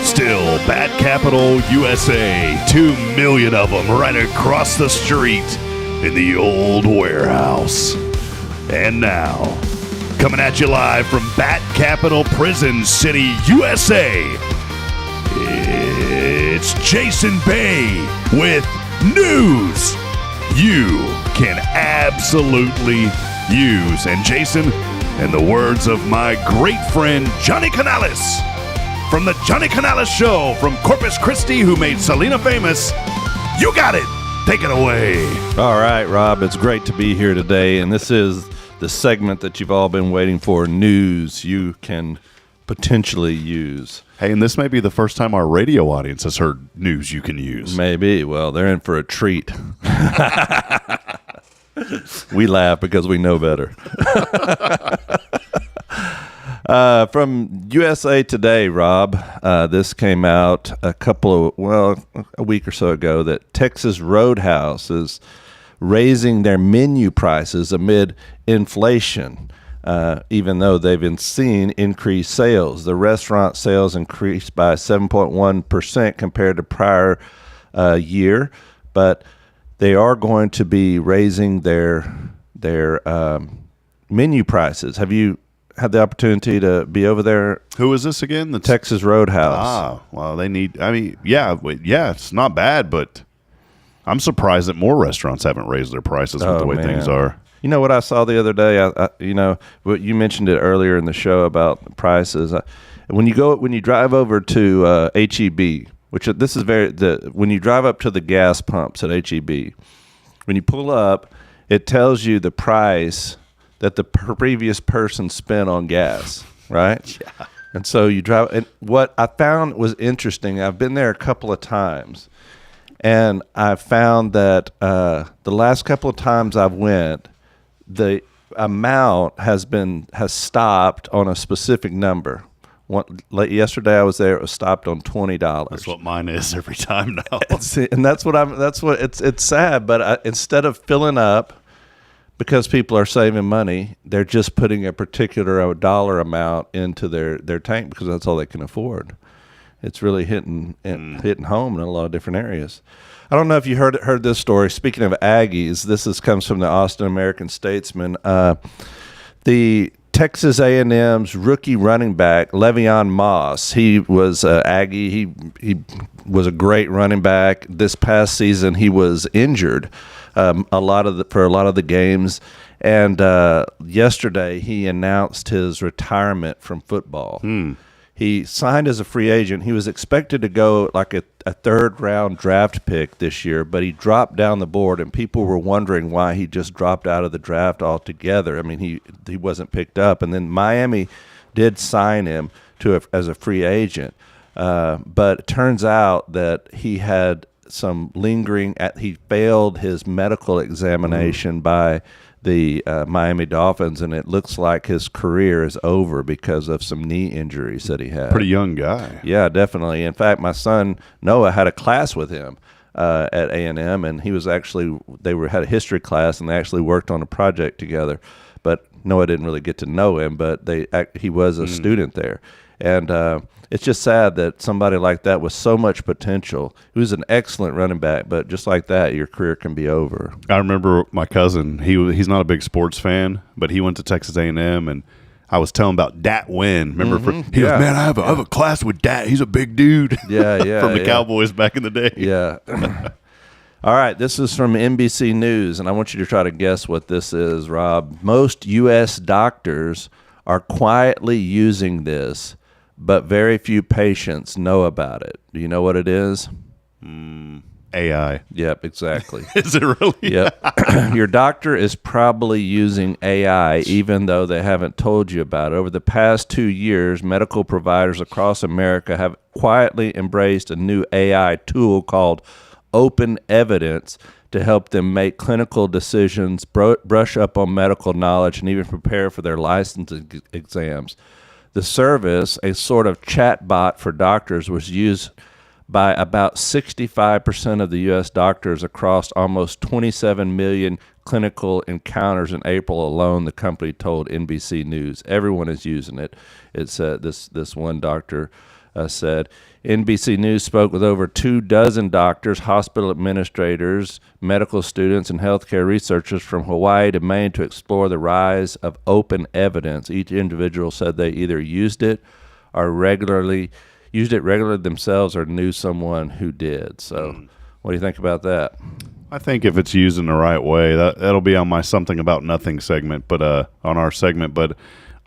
Still, Bat Capital USA, 2 million of them right across the street in the old warehouse. And now, coming at you live from Bat Capital Prison City, USA, it's Jason Bay with news you can absolutely use. And Jason, in the words of my great friend Johnny Canales from the Johnny Canales Show from Corpus Christi, who made Selena famous, you got it. Take it away. All right, Rob, it's great to be here today, and this is the segment that you've all been waiting for, news you can potentially use. Hey, and this may be the first time our radio audience has heard news you can use. Maybe. Well, they're in for a treat. We laugh because we know better. From USA Today, Rob, this came out a week or so ago, that Texas Roadhouse is raising their menu prices amid inflation, even though they've seen increased sales. The restaurant sales increased by 7.1% compared to prior year, but they are going to be raising their menu prices. Have you had the opportunity to be over there? Who is this again? The Texas Roadhouse. Ah, well, it's not bad, but I'm surprised that more restaurants haven't raised their prices with the way things are. You know what I saw the other day? What you mentioned it earlier in the show about the prices. When you drive over to HEB, when you drive up to the gas pumps at HEB, when you pull up, it tells you the price that the previous person spent on gas, right? Yeah. And so you drive, and what I found was interesting, I've been there a couple of times, and I found that the last couple of times I've went, the amount has stopped on a specific number. Yesterday I was there, it was stopped on $20. That's what mine is every time now. And it's sad, but instead of filling up, because people are saving money, they're just putting a particular dollar amount into their tank because that's all they can afford. It's really hitting home in a lot of different areas. I don't know if you heard this story. Speaking of Aggies, comes from the Austin American-Statesman. The Texas A&M's rookie running back, Le'Veon Moss, he was Aggie. He was a great running back. This past season, he was injured for a lot of the games, and yesterday he announced his retirement from football. He signed as a free agent. He was expected to go like a third-round draft pick this year, but he dropped down the board, and people were wondering why he just dropped out of the draft altogether. I mean, he wasn't picked up, and then Miami did sign him as a free agent, but it turns out that he had some lingering. He failed his medical examination by the Miami Dolphins, and it looks like his career is over because of some knee injuries that he had. Pretty young guy. Yeah, definitely. In fact, my son Noah had a class with him at A&M, and he was had a history class, and they actually worked on a project together. But Noah didn't really get to know him, but he was a student there. And it's just sad that somebody like that with so much potential, who's an excellent running back, but just like that, your career can be over. I remember my cousin. He's not a big sports fan, but he went to Texas A&M, and I was telling about Dat Wynn. Remember, he goes, "Man, I have a class with Dat. He's a big dude." Yeah, from the Cowboys back in the day. Yeah. All right, this is from NBC News, and I want you to try to guess what this is, Rob. Most U.S. doctors are quietly using this, but very few patients know about it. Do you know what it is? AI. Yep, exactly. Is it really? Yep. Your doctor is probably using AI, even though they haven't told you about it. Over the past 2 years, medical providers across America have quietly embraced a new AI tool called Open Evidence to help them make clinical decisions, brush up on medical knowledge, and even prepare for their license exams. The service, a sort of chat bot for doctors, was used by about 65% of the U.S. doctors across almost 27 million clinical encounters in April alone, the company told NBC News. Everyone is using it. It's this one doctor said. NBC News spoke with over 24 doctors, hospital administrators, medical students, and healthcare researchers from Hawaii to Maine to explore the rise of open evidence. Each individual said they either used it regularly themselves or knew someone who did. So what do you think about that? I think if it's used in the right way, that'll be on my Something About Nothing segment, but on our segment. But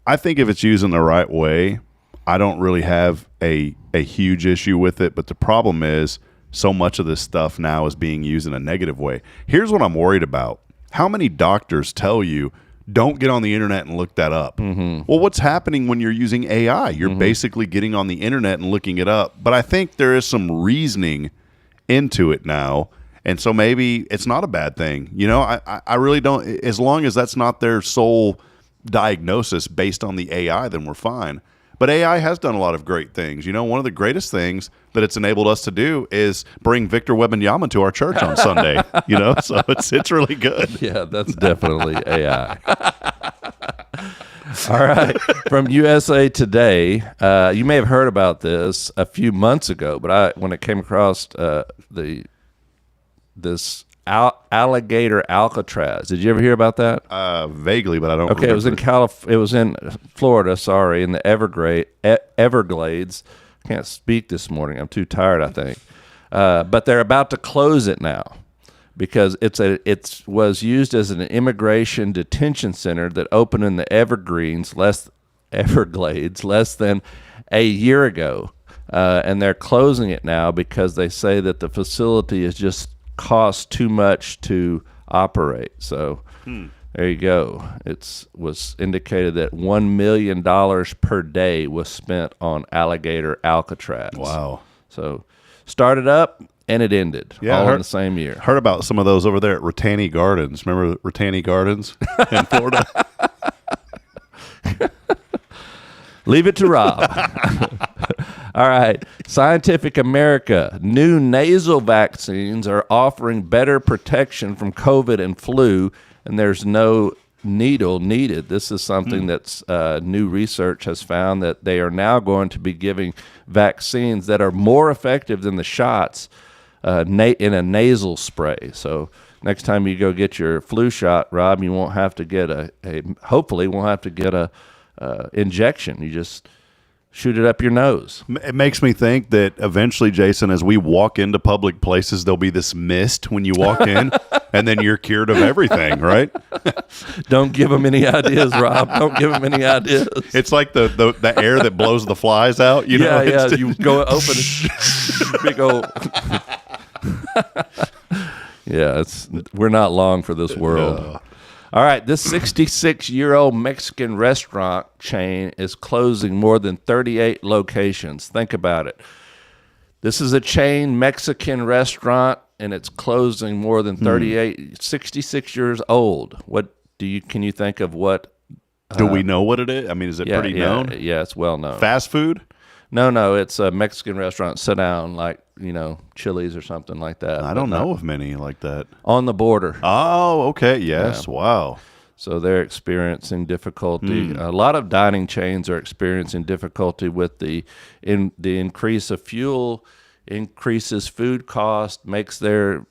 I think if it's used in the right way, I don't really have a huge issue with it. But the problem is so much of this stuff now is being used in a negative way. Here's what I'm worried about. How many doctors tell you, don't get on the internet and look that up? Mm-hmm. Well, what's happening when you're using AI? You're basically getting on the internet and looking it up. But I think there is some reasoning into it now. And so maybe it's not a bad thing. You know, I really don't. As long as that's not their sole diagnosis based on the AI, then we're fine. But AI has done a lot of great things. You know, one of the greatest things that it's enabled us to do is bring Victor Wembanyama to our church on Sunday. You know, so it's really good. Yeah, that's definitely AI. All right. From USA Today, you may have heard about this a few months ago, but when it came across this alligator Alcatraz. Did you ever hear about that? Vaguely, but I don't. Okay, remember. It was in Florida. Sorry, in the Everglades. I can't speak this morning. I'm too tired, I think. But they're about to close it now because it was used as an immigration detention center that opened in the Everglades less than a year ago, and they're closing it now because they say that the facility is just cost too much to operate. So there you go. It was indicated that $1 million per day was spent on alligator Alcatraz. Wow. So started up and it ended all in the same year. Heard about some of those over there at Ratani Gardens. Remember Ratani Gardens in Florida? Leave it to Rob. All right. Scientific America. New nasal vaccines are offering better protection from COVID and flu, and there's no needle needed. This is something that's new research has found that they are now going to be giving vaccines that are more effective than the shots in a nasal spray. So next time you go get your flu shot, Rob, you won't have to get hopefully won't have to get a injection. You just shoot it up your nose. It makes me think that eventually, Jason, as we walk into public places, there'll be this mist when you walk in, and then you're cured of everything, right? Don't give them any ideas, Rob. Don't give them any ideas. It's like the air that blows the flies out. You know? Yeah. You go open a big old... Yeah, we're not long for this world. All right, this 66-year-old Mexican restaurant chain is closing more than 38 locations. Think about it. This is a chain Mexican restaurant, and it's closing more than 38, 66 years old. Can you think of what? Do we know what it is? I mean, is it pretty known? Yeah, it's well known. Fast food? No, it's a Mexican restaurant, sit down, like, Chili's or something like that. I don't know of many like that. On the border. Oh, okay. Yes. Yeah. Wow. So they're experiencing difficulty. A lot of dining chains are experiencing difficulty with the increase of fuel, increases food cost, makes their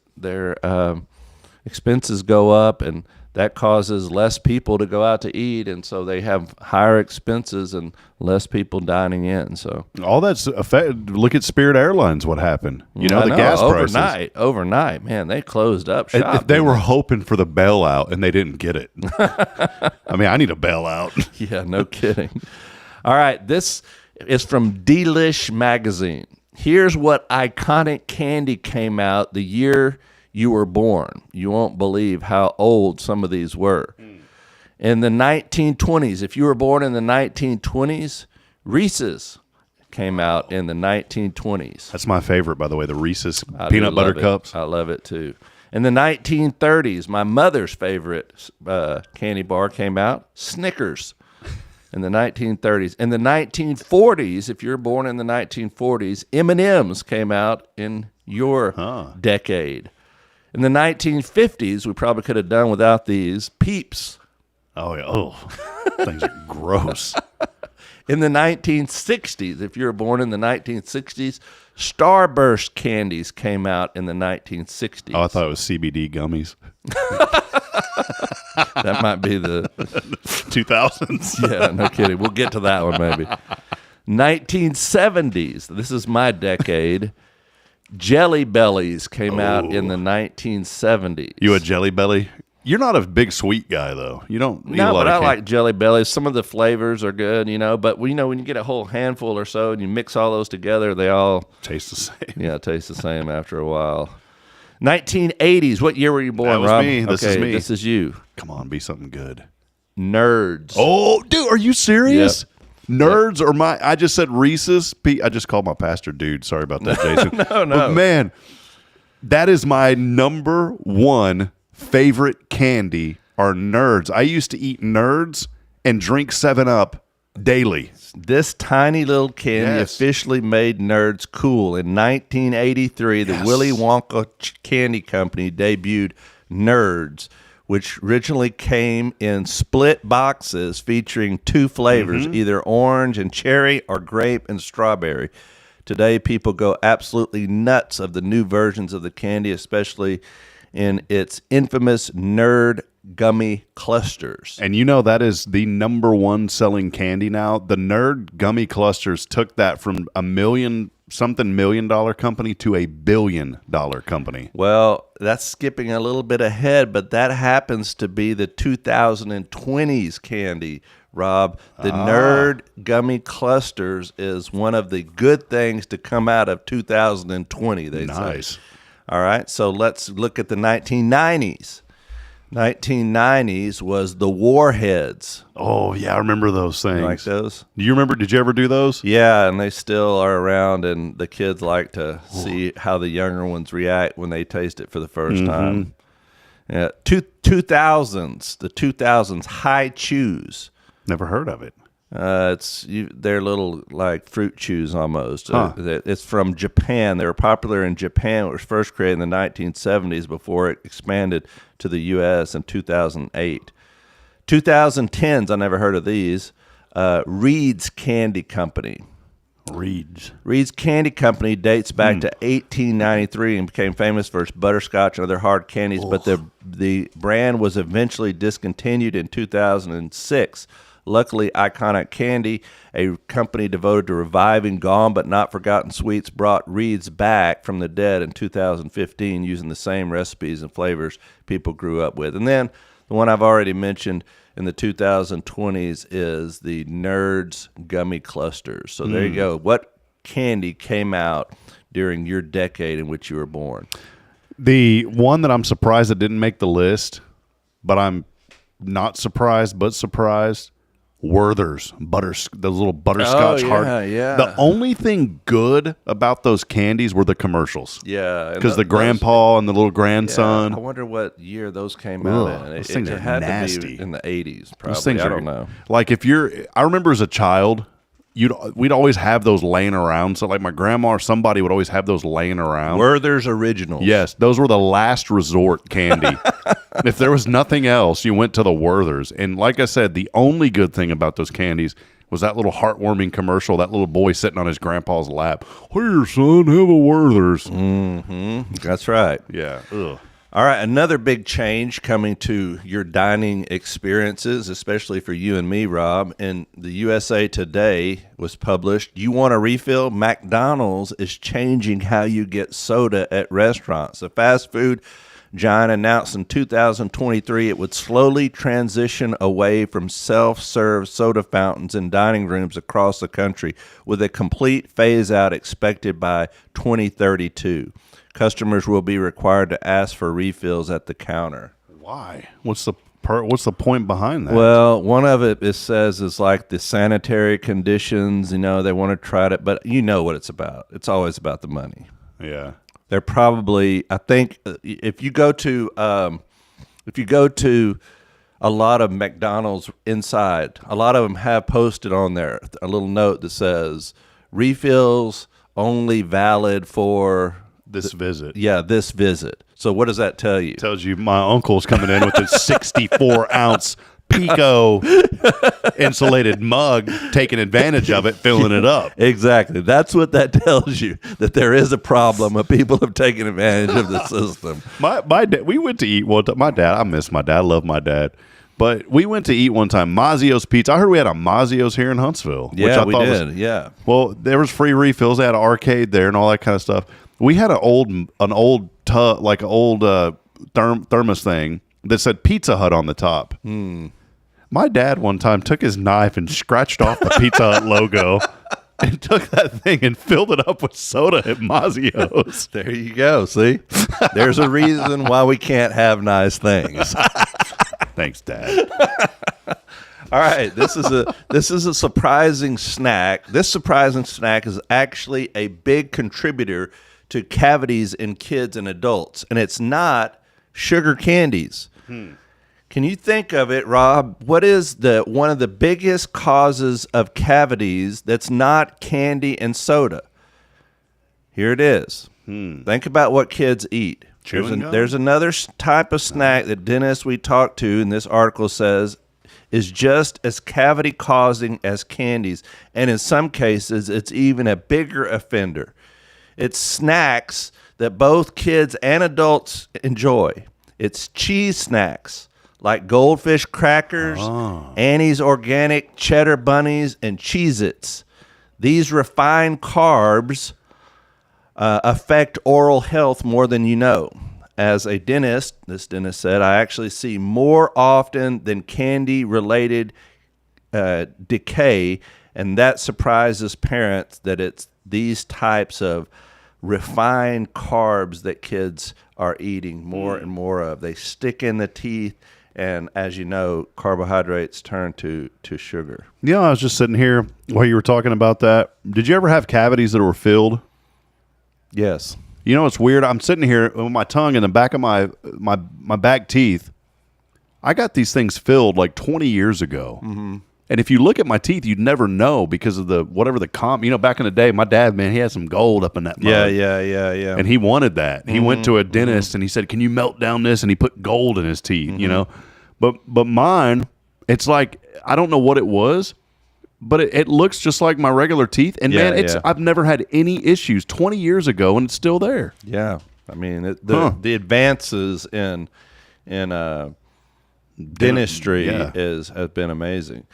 expenses go up, and that causes less people to go out to eat, and so they have higher expenses and less people dining in. So all that's look at Spirit Airlines. What happened? The gas prices overnight, man, they closed up shop. They were hoping for the bailout, and they didn't get it. I mean, I need a bailout. Yeah, no kidding. All right, this is from Delish magazine. Here's what iconic candy came out the year you were born. You won't believe how old some of these were. In the 1920s, if you were born in the 1920s, Reese's came out in the 1920s. That's my favorite, by the way, the Reese's peanut butter cups. I love it, too. In the 1930s, my mother's favorite candy bar came out, Snickers. In the 1930s. In the 1940s, if you're born in the 1940s, M&M's came out in your decade. In the 1950s, we probably could have done without these, Peeps. Oh, yeah. Oh, things are gross. In the 1960s, if you were born in the 1960s, Starburst candies came out in the 1960s. Oh, I thought it was CBD gummies. That might be the 2000s. Yeah, no kidding. We'll get to that one maybe. 1970s. This is my decade. Jelly Bellies came out in the 1970s. You a Jelly Belly? You're not a big sweet guy, though. You don't eat a No, lot but of I candy. like Jelly Bellies. Some of the flavors are good, but when you get a whole handful or so and you mix all those together, they all Taste the same. taste the same after a while. 1980s. What year were you born, That was Rob? me. This is me. This is you. Come on, be something good. Nerds. Oh, dude, are you serious? Nerds or I just said Reese's. I just called my pastor dude. Sorry about that, Jason. No. But man, that is my number one favorite candy are Nerds. I used to eat Nerds and drink 7-Up daily. This tiny little candy Yes. officially made Nerds cool. In 1983, the Willy Wonka Candy Company debuted Nerds, which originally came in split boxes featuring two flavors, either orange and cherry or grape and strawberry. Today, people go absolutely nuts of the new versions of the candy, especially in its infamous Nerd gummy clusters. And that is the number one selling candy now. The Nerd gummy clusters took that from $1 million company to $1 billion company. Well, that's skipping a little bit ahead, but that happens to be the 2020s candy, Rob. The Nerd gummy clusters is one of the good things to come out of 2020, they Nice. say. All right, so let's look at the 1990s. 1990s was the Warheads. Oh, yeah, I remember those things. You like those? Do you remember? Did you ever do those? Yeah, and they still are around, and the kids like to see how the younger ones react when they taste it for the first time. Yeah, 2000s, the 2000s High Chews. Never heard of it. They're little like fruit chews almost. It's from Japan. They were popular in Japan. It was first created in the 1970s before it expanded to the U.S. in 2008. 2010s, I never heard of these. Reed's Candy Company. Reed's Candy Company dates back to 1893 and became famous for its butterscotch and other hard candies, but the brand was eventually discontinued in 2006. Luckily, Iconic Candy, a company devoted to reviving gone but not forgotten sweets, brought Reed's back from the dead in 2015 using the same recipes and flavors people grew up with. And then the one I've already mentioned in the 2020s is the Nerds Gummy Clusters. So there you go. What candy came out during your decade in which you were born? The one that I'm surprised that didn't make the list, but I'm not surprised, but surprised. Werther's those little butterscotch hard. Yeah. The only thing good about those candies were the commercials. Yeah, because the grandpa and the little grandson. I wonder what year those came out in. Those things are had nasty. to be in the 80s, probably. Those things I are, don't know. Like I remember as a child, we'd always have those laying around. So like my grandma or somebody would always have those laying around. Werther's Originals. Yes, those were the last resort candy. If there was nothing else, you went to the Werther's. And like I said, the only good thing about those candies was that little heartwarming commercial, that little boy sitting on his grandpa's lap. Here, son, have a Werther's. That's right. Yeah. Ugh. All right, another big change coming to your dining experiences, especially for you and me, Rob. In the USA Today was published, you want a refill? McDonald's is changing how you get soda at restaurants. The fast food giant announced in 2023 it would slowly transition away from self-serve soda fountains in dining rooms across the country, with a complete phase-out expected by 2032. Customers will be required to ask for refills at the counter. Why? What's the point behind that? Well, one of it says is like the sanitary conditions. They want to try it, but you know what it's about. It's always about the money. Yeah. They're probably, I think, if you go to a lot of McDonald's inside, a lot of them have posted on there a little note that says refills only valid for This visit. Yeah, this visit. So what does that tell you? Tells you my uncle's coming in with his 64-ounce Pico insulated mug, taking advantage of it, filling it up. Exactly. That's what that tells you, that there is a problem of people have taken advantage of the system. My dad, we went to eat one time. My dad, I miss my dad. I love my dad. But we went to eat one time, Mazzio's Pizza. I heard we had a Mazzio's here in Huntsville. Yeah, which I we thought did. Yeah. Well, there was free refills. They had an arcade there and all that kind of stuff. We had an old thermos thing that said Pizza Hut on the top. My dad one time took his knife and scratched off the Pizza Hut logo and took that thing and filled it up with soda at Mazzio's. There you go. See, there's a reason why we can't have nice things. Thanks, Dad. All right, this is a surprising snack. This surprising snack is actually a big contributor to cavities in kids and adults, and it's not sugar candies. Can you think of it, Rob? What is one of the biggest causes of cavities that's not candy and soda? Here it is. Think about what kids eat. There's another type of snack that dentists we talked to in this article says is just as cavity causing as candies, and in some cases it's even a bigger offender. It's snacks that both kids and adults enjoy. It's cheese snacks like Goldfish crackers, Annie's organic cheddar bunnies, and Cheez-Its. These refined carbs affect oral health more than you know. As a dentist, this dentist said, I actually see more often than candy-related decay, and that surprises parents that it's these types of refined carbs that kids are eating more and more of. They stick in the teeth, and as you know, carbohydrates turn to sugar. You know, I was just sitting here while you were talking about that. Did you ever have cavities that were filled? Yes. You know, it's weird. I'm sitting here with my tongue in the back of my back teeth. I got these things filled like 20 years ago. And if you look at my teeth, you'd never know because of back in the day, my dad, man, he had some gold up in that mug. Yeah. And he wanted that. He went to a dentist and he said, can you melt down this? And he put gold in his teeth, you know. But mine, it's like, I don't know what it was, but it looks just like my regular teeth. And I've never had any issues 20 years ago and it's still there. Yeah. I mean, the advances in dentistry has been amazing.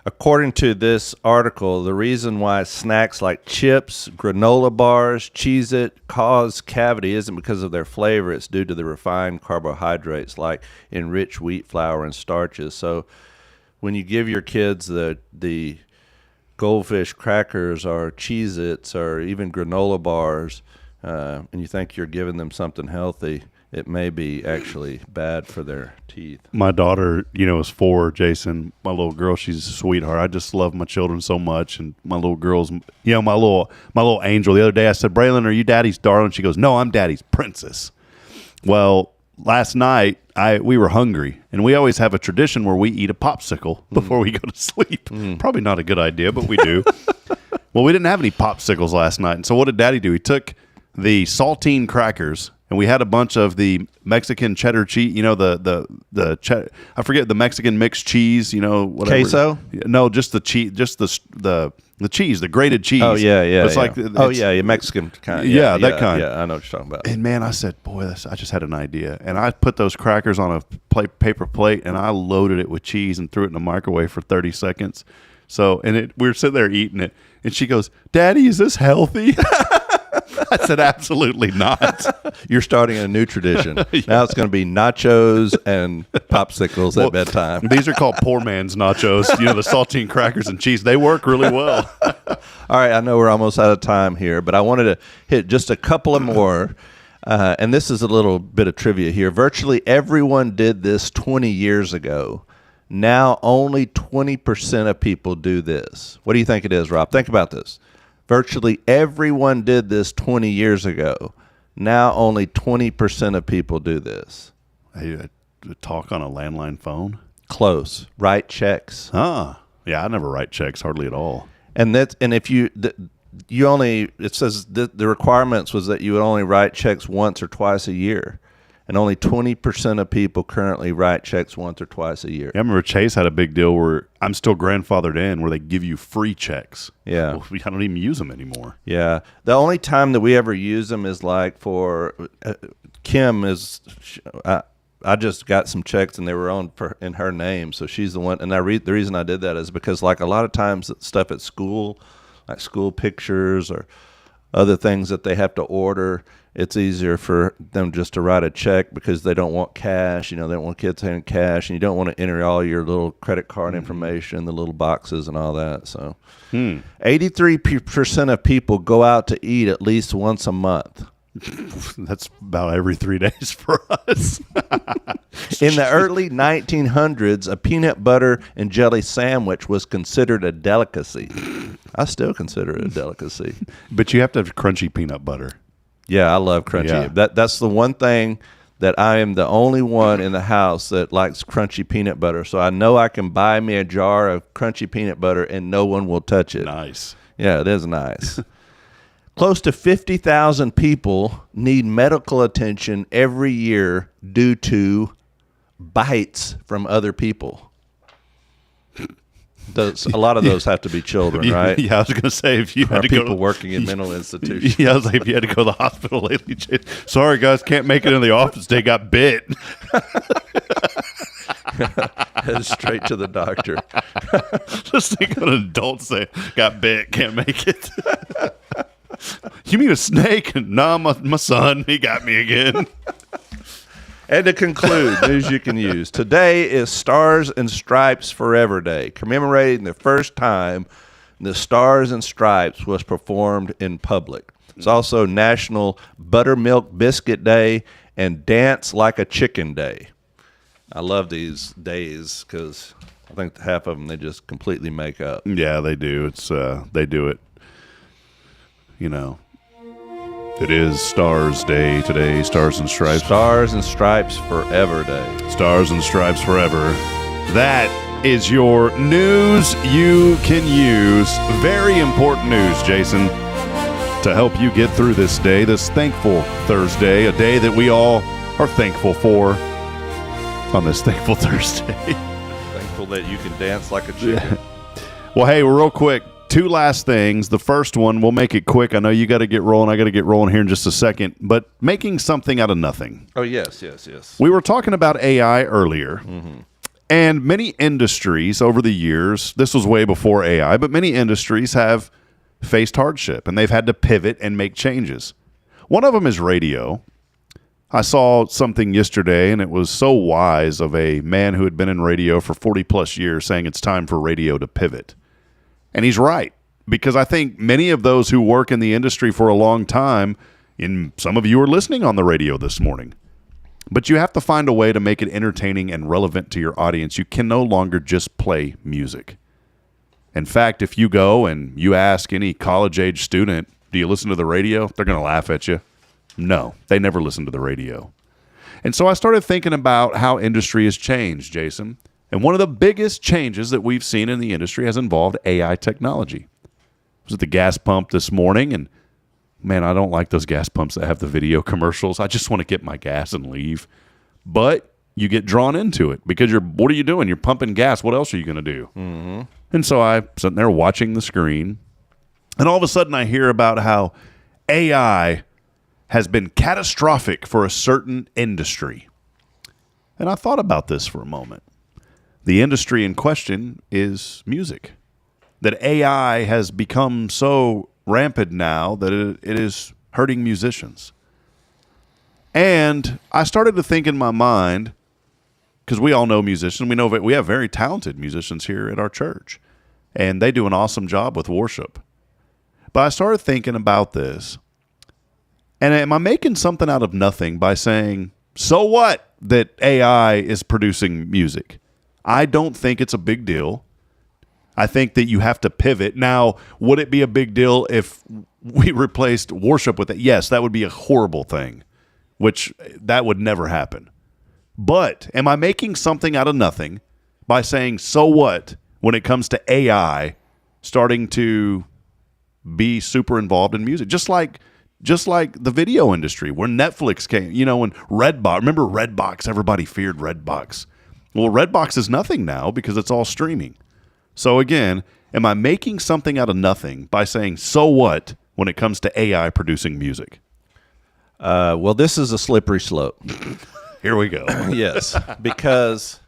According to this article, the reason why snacks like chips, granola bars, Cheez-It cause cavity isn't because of their flavor. It's due to the refined carbohydrates like enriched wheat flour and starches. So when you give your kids the Goldfish crackers or Cheez-Its or even granola bars, and you think you're giving them something healthy, it may be actually bad for their teeth. My daughter, is 4, Jason. My little girl, she's a sweetheart. I just love my children so much. And my little girl's, my little angel. The other day I said, Braylon, are you daddy's darling? She goes, no, I'm daddy's princess. Well, last night we were hungry, and we always have a tradition where we eat a popsicle before we go to sleep. Probably not a good idea, but we do. Well, we didn't have any popsicles last night. And so what did daddy do? He took the saltine crackers, and we had a bunch of the Mexican cheddar cheese, I forget, the Mexican mixed cheese, whatever. Queso? No, just the cheese, just the cheese, the grated cheese. Oh, yeah. It's like, Mexican kind. That kind. Yeah, I know what you're talking about. And man, I said, boy, I just had an idea. And I put those crackers on a paper plate, and I loaded it with cheese and threw it in the microwave for 30 seconds. So, we were sitting there eating it, and she goes, Daddy, is this healthy? I said, absolutely not. You're starting a new tradition. Now it's going to be nachos and popsicles at bedtime. These are called poor man's nachos. The saltine crackers and cheese. They work really well. All right, I know we're almost out of time here, but I wanted to hit just a couple of more. And this is a little bit of trivia here. Virtually everyone did this 20 years ago. Now only 20% of people do this. What do you think it is, Rob? Think about this. Virtually everyone did this 20 years ago. Now only 20% of people do this. Hey, talk on a landline phone? close. Write checks. Yeah, I never write checks hardly at all. And if you only, it says the requirements was that you would only write checks once or twice a year. And only 20% of people currently write checks once or twice a year. Yeah, I remember Chase had a big deal where I'm still grandfathered in, where they give you free checks. Yeah. Well, I don't even use them anymore. Yeah. The only time that we ever use them is like for Kim is, I just got some checks and they were in her name. So she's the one. And the reason I did that is because like a lot of times stuff at school, like school pictures or other things that they have to order, it's easier for them just to write a check because they don't want cash. They don't want kids having cash, and you don't want to enter all your little credit card information, the little boxes and all that. So 83% of people go out to eat at least once a month. That's about every 3 days for us. In the early 1900s, a peanut butter and jelly sandwich was considered a delicacy. I still consider it a delicacy. But you have to have crunchy peanut butter. Yeah, I love crunchy. Yeah. That's the one thing that I am the only one in the house that likes crunchy peanut butter. So I know I can buy me a jar of crunchy peanut butter and no one will touch it. Nice. Yeah, it is nice. Close to 50,000 people need medical attention every year due to bites from other people. A lot of those have to be children, right? Yeah, I was going to say if you had to people go working in mental institutions. Yeah, I was like, if you had to go to the hospital lately, sorry guys, can't make it in the office today, got bit. Straight to the doctor. Just think of an adult say, got bit, can't make it. You mean a snake? Nah, my son, he got me again. And to conclude, news you can use. Today is Stars and Stripes Forever Day, commemorating the first time the Stars and Stripes was performed in public. It's also National Buttermilk Biscuit Day and Dance Like a Chicken Day. I love these days because I think half of them they just completely make up. Yeah, they do. They do it. It is Stars Day today, Stars and Stripes. Stars and Stripes Forever Day. Stars and Stripes Forever. That is your news you can use. Very important news, Jason, to help you get through this day, this thankful Thursday, a day that we all are thankful for on this thankful Thursday. Thankful that you can dance like a chicken. Well, hey, real quick. 2 last things. The first one, we'll make it quick. I know you got to get rolling. I got to get rolling here in just a second. But making something out of nothing. Oh, yes. We were talking about AI earlier. And many industries over the years, this was way before AI, but many industries have faced hardship. And they've had to pivot and make changes. One of them is radio. I saw something yesterday, and it was so wise of a man who had been in radio for 40-plus years saying it's time for radio to pivot. And he's right, because I think many of those who work in the industry for a long time, and some of you are listening on the radio this morning, but you have to find a way to make it entertaining and relevant to your audience. You can no longer just play music. In fact, if you go and you ask any college-age student, do you listen to the radio? They're going to laugh at you. No, they never listen to the radio. And so I started thinking about how industry has changed, Jason. And one of the biggest changes that we've seen in the industry has involved AI technology. I was at the gas pump this morning, and man, I don't like those gas pumps that have the video commercials. I just want to get my gas and leave. But you get drawn into it because what are you doing? You're pumping gas. What else are you going to do? Mm-hmm. And so I'm sitting there watching the screen, and all of a sudden I hear about how AI has been catastrophic for a certain industry. And I thought about this for a moment. The industry in question is music. That AI has become so rampant now that it is hurting musicians. And I started to think in my mind, because we all know musicians, we know that we have very talented musicians here at our church, and they do an awesome job with worship. But I started thinking about this, and am I making something out of nothing by saying, so what that AI is producing music? I don't think it's a big deal. I think that you have to pivot. Now, would it be a big deal if we replaced worship with it? Yes, that would be a horrible thing, which that would never happen. But am I making something out of nothing by saying, so what, when it comes to AI starting to be super involved in music? Just like the video industry, where Netflix came, when Redbox, remember Redbox? Everybody feared Redbox. Well, Redbox is nothing now because it's all streaming. So again, am I making something out of nothing by saying, so what, when it comes to AI producing music? Well, this is a slippery slope. Here we go. Yes, because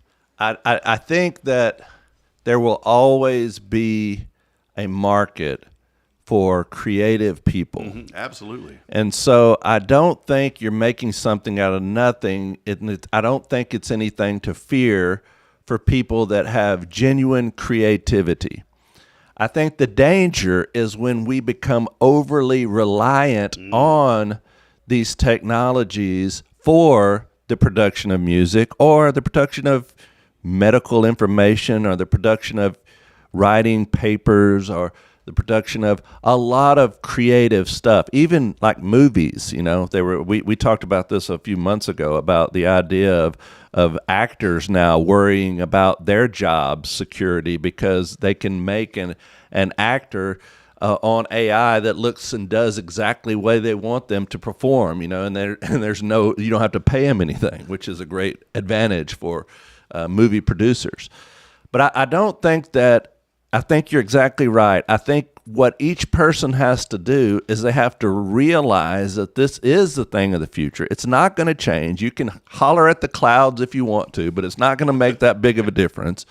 I think that there will always be a market for creative people. Mm-hmm. Absolutely. And so I don't think you're making something out of nothing. I don't think it's anything to fear for people that have genuine creativity. I think the danger is when we become overly reliant on these technologies for the production of music or the production of medical information or the production of writing papers or the production of a lot of creative stuff, even like movies. We talked about this a few months ago about the idea of actors now worrying about their job security because they can make an actor on AI that looks and does exactly the way they want them to perform, and there's no, you don't have to pay them anything, which is a great advantage for movie producers. But I don't think that. I think you're exactly right. I think what each person has to do is they have to realize that this is the thing of the future. It's not going to change. You can holler at the clouds if you want to, but it's not going to make that big of a difference.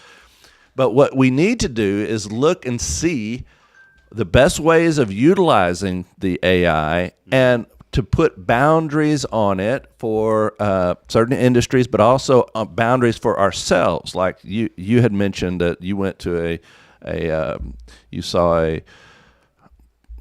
But what we need to do is look and see the best ways of utilizing the AI and to put boundaries on it for certain industries, but also boundaries for ourselves. Like you had mentioned that you went to you saw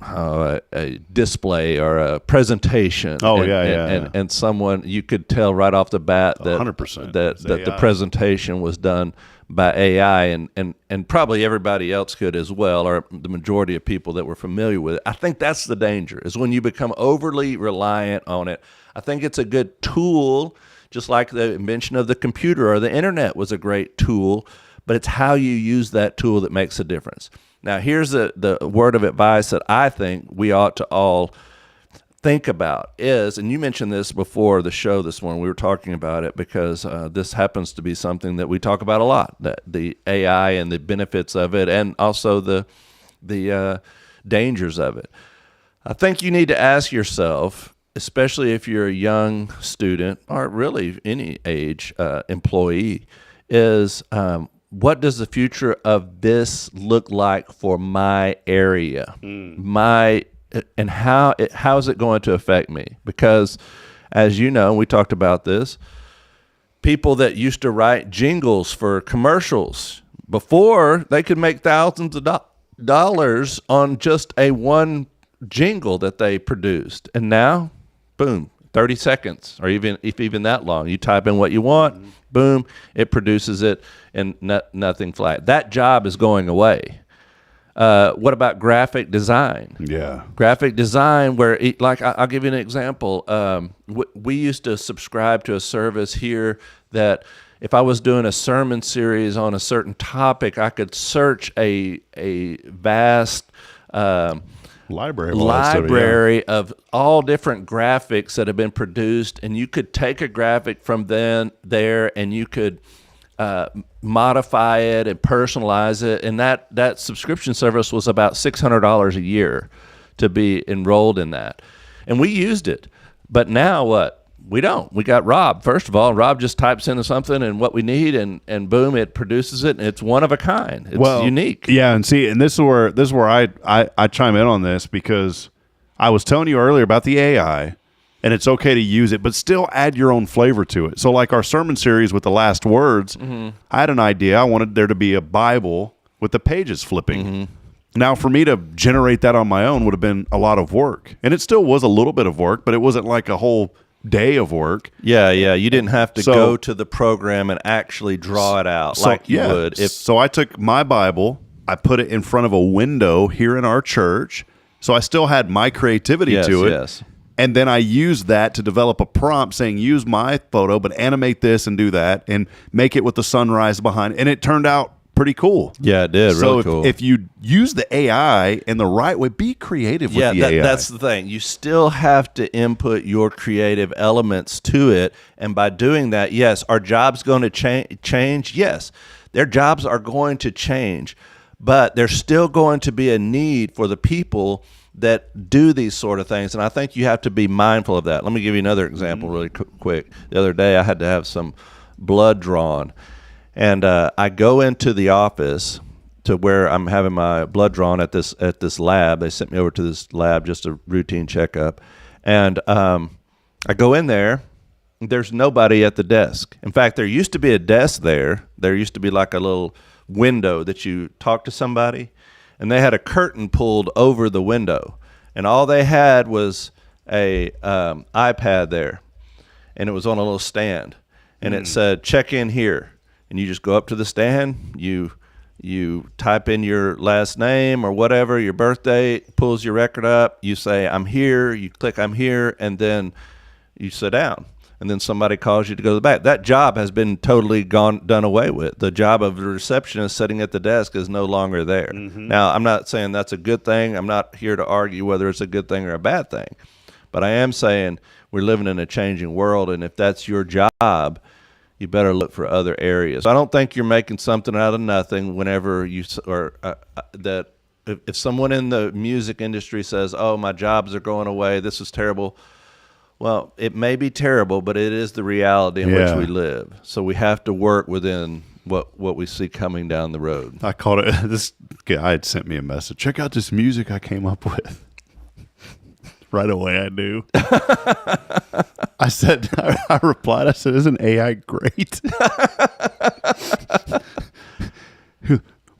a display or a presentation. Oh, and someone, you could tell right off the bat that 100% that the presentation was done by AI, and probably everybody else could as well, or the majority of people that were familiar with it. I think that's the danger, is when you become overly reliant on it. I think it's a good tool, just like the invention of the computer or the internet was a great tool, but it's how you use that tool that makes a difference. Now, here's the word of advice that I think we ought to all think about is, and you mentioned this before the show this morning, we were talking about it because this happens to be something that we talk about a lot, that the AI and the benefits of it, and also the dangers of it. I think you need to ask yourself, especially if you're a young student or really any age employee, is what does the future of this look like for my area, and how is it going to affect me? Because, as you know, we talked about this, people that used to write jingles for commercials, before they could make thousands of dollars on just one jingle that they produced. And now, boom, 30 seconds, or even that long. You type in what you want, boom, it produces it, and nothing flat. That job is going away. What about graphic design? Yeah. Graphic design, where, I'll give you an example. We used to subscribe to a service here that if I was doing a sermon series on a certain topic, I could search a vast library of all different graphics that have been produced, and you could take a graphic from there and you could modify it and personalize it, and that subscription service was about $600 a year to be enrolled in that, and we used it. But now what? We don't. We got Rob. First of all, Rob just types into something and what we need, and boom, it produces it, and it's one of a kind. It's unique. Yeah, and see, and this is where I chime in on this, because I was telling you earlier about the AI, and it's okay to use it, but still add your own flavor to it. So like our sermon series with the last words, I had an idea. I wanted there to be a Bible with the pages flipping. Now, for me to generate that on my own would have been a lot of work, and it still was a little bit of work, but it wasn't like a whole day of work. Yeah. You didn't have to go to the program and actually draw it out you would. So I took my Bible, I put it in front of a window here in our church, so I still had my creativity to it. Yes. And then I used that to develop a prompt saying, use my photo, but animate this and do that and make it with the sunrise behind it. And it turned out pretty cool. Yeah, it did. So Really cool. if you use the AI in the right way, be creative with the AI. That's the thing. You still have to input your creative elements to it. And by doing that, yes, are jobs going to change? Yes, their jobs are going to change. But there's still going to be a need for the people that do these sort of things. And I think you have to be mindful of that. Let me give you another example really quick. The other day I had to have some blood drawn. And I go into the office to where I'm having my blood drawn at this lab. They sent me over to this lab, just a routine checkup. And I go in there. There's nobody at the desk. In fact, there used to be a desk there. There used to be like a little window that you talk to somebody. And they had a curtain pulled over the window. And all they had was a iPad there. And it was on a little stand. And it said, check in here. And you just go up to the stand, you type in your last name or whatever, your birthday, pulls your record up, you say, I'm here, you click I'm here, and then you sit down. And then somebody calls you to go to the back. That job has been totally done away with. The job of the receptionist sitting at the desk is no longer there. Now, I'm not saying that's a good thing. I'm not here to argue whether it's a good thing or a bad thing. But I am saying we're living in a changing world, and if that's your job, you better look for other areas. I don't think you're making something out of nothing whenever you that if someone in the music industry says, "Oh, my jobs are going away. This is terrible." Well, it may be terrible, but it is the reality in which we live. So we have to work within what we see coming down the road. I called it. This guy had sent me a message. Check out this music I came up with. Right away, I knew. I said, I replied, I said, isn't AI great?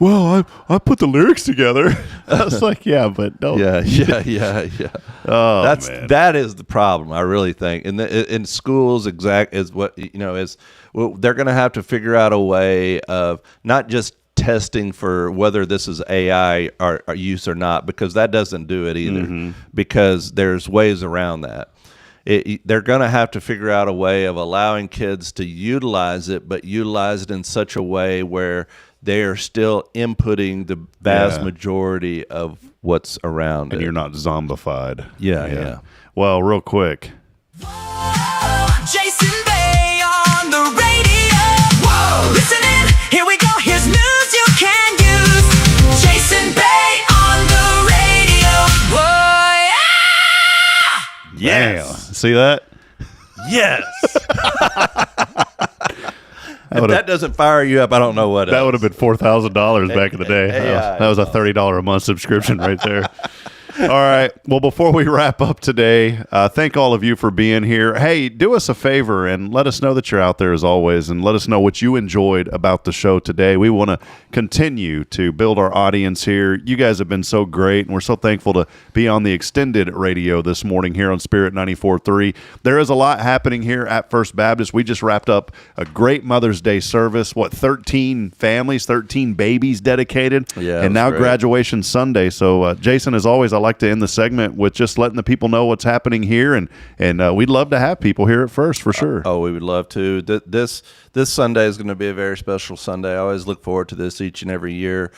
Well, I put the lyrics together. I was like, yeah, but no. Yeah. Oh, man. That is the problem, I really think. In schools, is what, they're going to have to figure out a way of not just testing for whether this is AI or use or not, because that doesn't do it either, because there's ways around that. They're going to have to figure out a way of allowing kids to utilize it, but utilize it in such a way where they are still inputting the vast majority of what's around and it. You're not zombified. Yeah. Well, real quick. Jason Bay on the radio. Whoa, listen in. Here we go. Here's news you can use. Jason Bay on the radio. Whoa, yeah! Yes. Damn. See that? Yes. If that doesn't fire you up, I don't know what that would have been $4,000 back in the day. That was a $30 a month subscription right there. All right. Well, before we wrap up today, thank all of you for being here. Hey, do us a favor and let us know that you're out there as always, and let us know what you enjoyed about the show today. We want to continue to build our audience here. You guys have been so great, and we're so thankful to be on the extended radio this morning here on Spirit 94.3. There is a lot happening here at First Baptist. We just wrapped up a great Mother's Day service. 13 families, 13 babies dedicated, and now great. Graduation Sunday. So, Jason, as always, I like to end the segment with just letting the people know what's happening here, and we'd love to have people here at First for sure. We would love to. This Sunday is going to be a very special Sunday. I always look forward to this each and every year.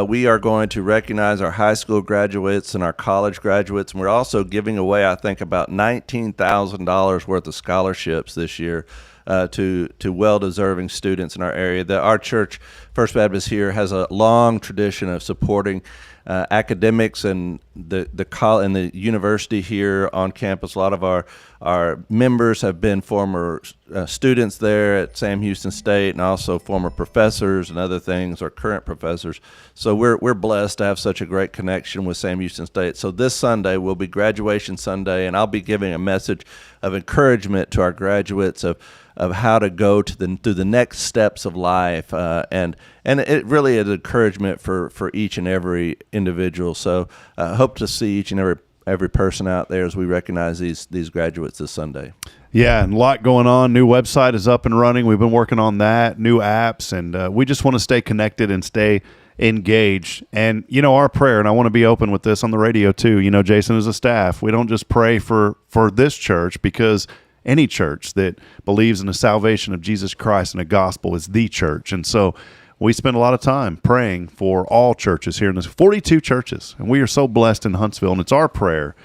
We are going to recognize our high school graduates and our college graduates, and we're also giving away, I think, about $19,000 worth of scholarships this year to well-deserving students in our area. Our church, First Baptist here, has a long tradition of supporting academics and the university here on campus. A lot of our members have been former students there at Sam Houston State, and also former professors and other things, or current professors. So we're blessed to have such a great connection with Sam Houston State. So this Sunday will be Graduation Sunday, and I'll be giving a message of encouragement to our graduates of how to go through the next steps of life, and it really is encouragement for each and every individual. So hope to see each and every person out there as we recognize these graduates this Sunday. Yeah, and a lot going on. New website is up and running. We've been working on that, new apps, and we just want to stay connected and stay engaged. And, our prayer, and I want to be open with this on the radio too, Jason, as a staff, we don't just pray for this church, because any church that believes in the salvation of Jesus Christ and the gospel is the church. And so we spend a lot of time praying for all churches here in this 42 churches. And we are so blessed in Huntsville, and it's our prayer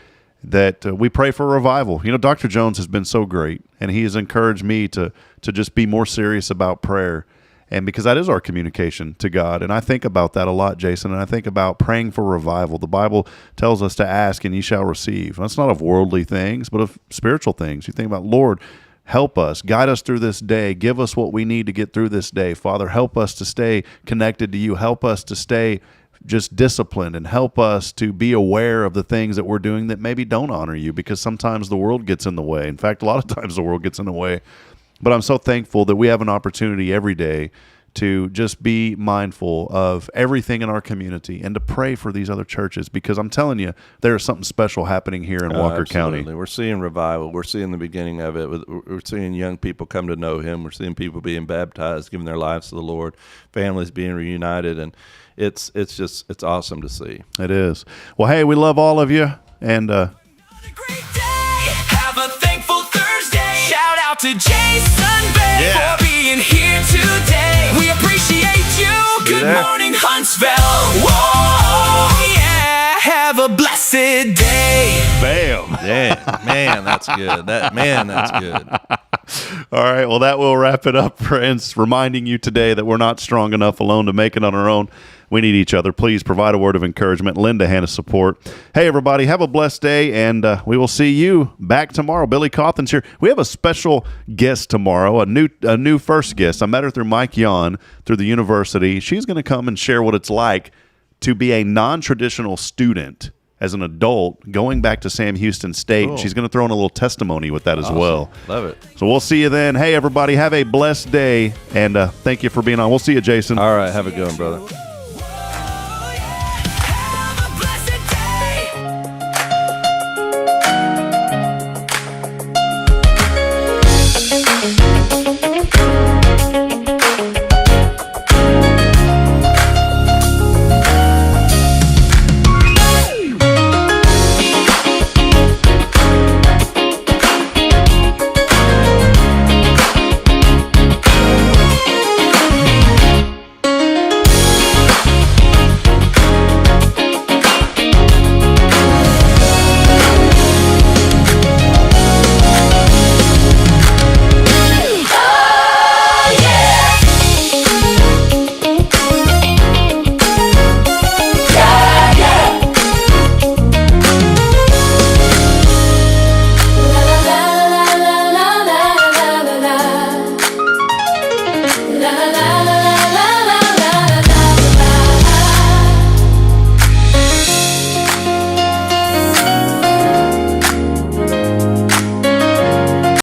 that we pray for revival. Dr. Jones has been so great, and he has encouraged me to just be more serious about prayer. And because that is our communication to God. And I think about that a lot, Jason, and I think about praying for revival. The Bible tells us to ask and ye shall receive. That's not of worldly things, but of spiritual things. You think about, Lord, help us, guide us through this day, give us what we need to get through this day. Father, help us to stay connected to you. Help us to stay just disciplined, and help us to be aware of the things that we're doing that maybe don't honor you, because sometimes the world gets in the way. In fact, a lot of times the world gets in the way. But I'm so thankful that we have an opportunity every day to just be mindful of everything in our community and to pray for these other churches, because I'm telling you, there's something special happening here in Walker County. We're seeing revival. We're seeing the beginning of it. We're seeing young people come to know him. We're seeing people being baptized, giving their lives to the Lord, families being reunited, and it's awesome to see. It is. Well, hey, we love all of you, and A great day. Have a thankful Thursday. Shout out to Jason Bay for being here today. We appreciate you. Good morning, Huntsville. Whoa, yeah. Have a blessed day. bam. Yeah, man, that's good. That's good. All right, well, that will wrap it up, friends. Reminding you today that we're not strong enough alone to make it on our own. We need each other. Please provide a word of encouragement, lend a hand of support. Hey, everybody, have a blessed day, and we will see you back tomorrow. Billy Cawthon's here. We have a special guest tomorrow, a new first guest. I met her through Mike Yon through the university. She's going to come and share what it's like to be a non-traditional student as an adult going back to Sam Houston State. Cool. She's going to throw in a little testimony with that as well. Love it. So we'll see you then. Hey, everybody, have a blessed day, and thank you for being on. We'll see you, Jason. All right, have a good one, brother.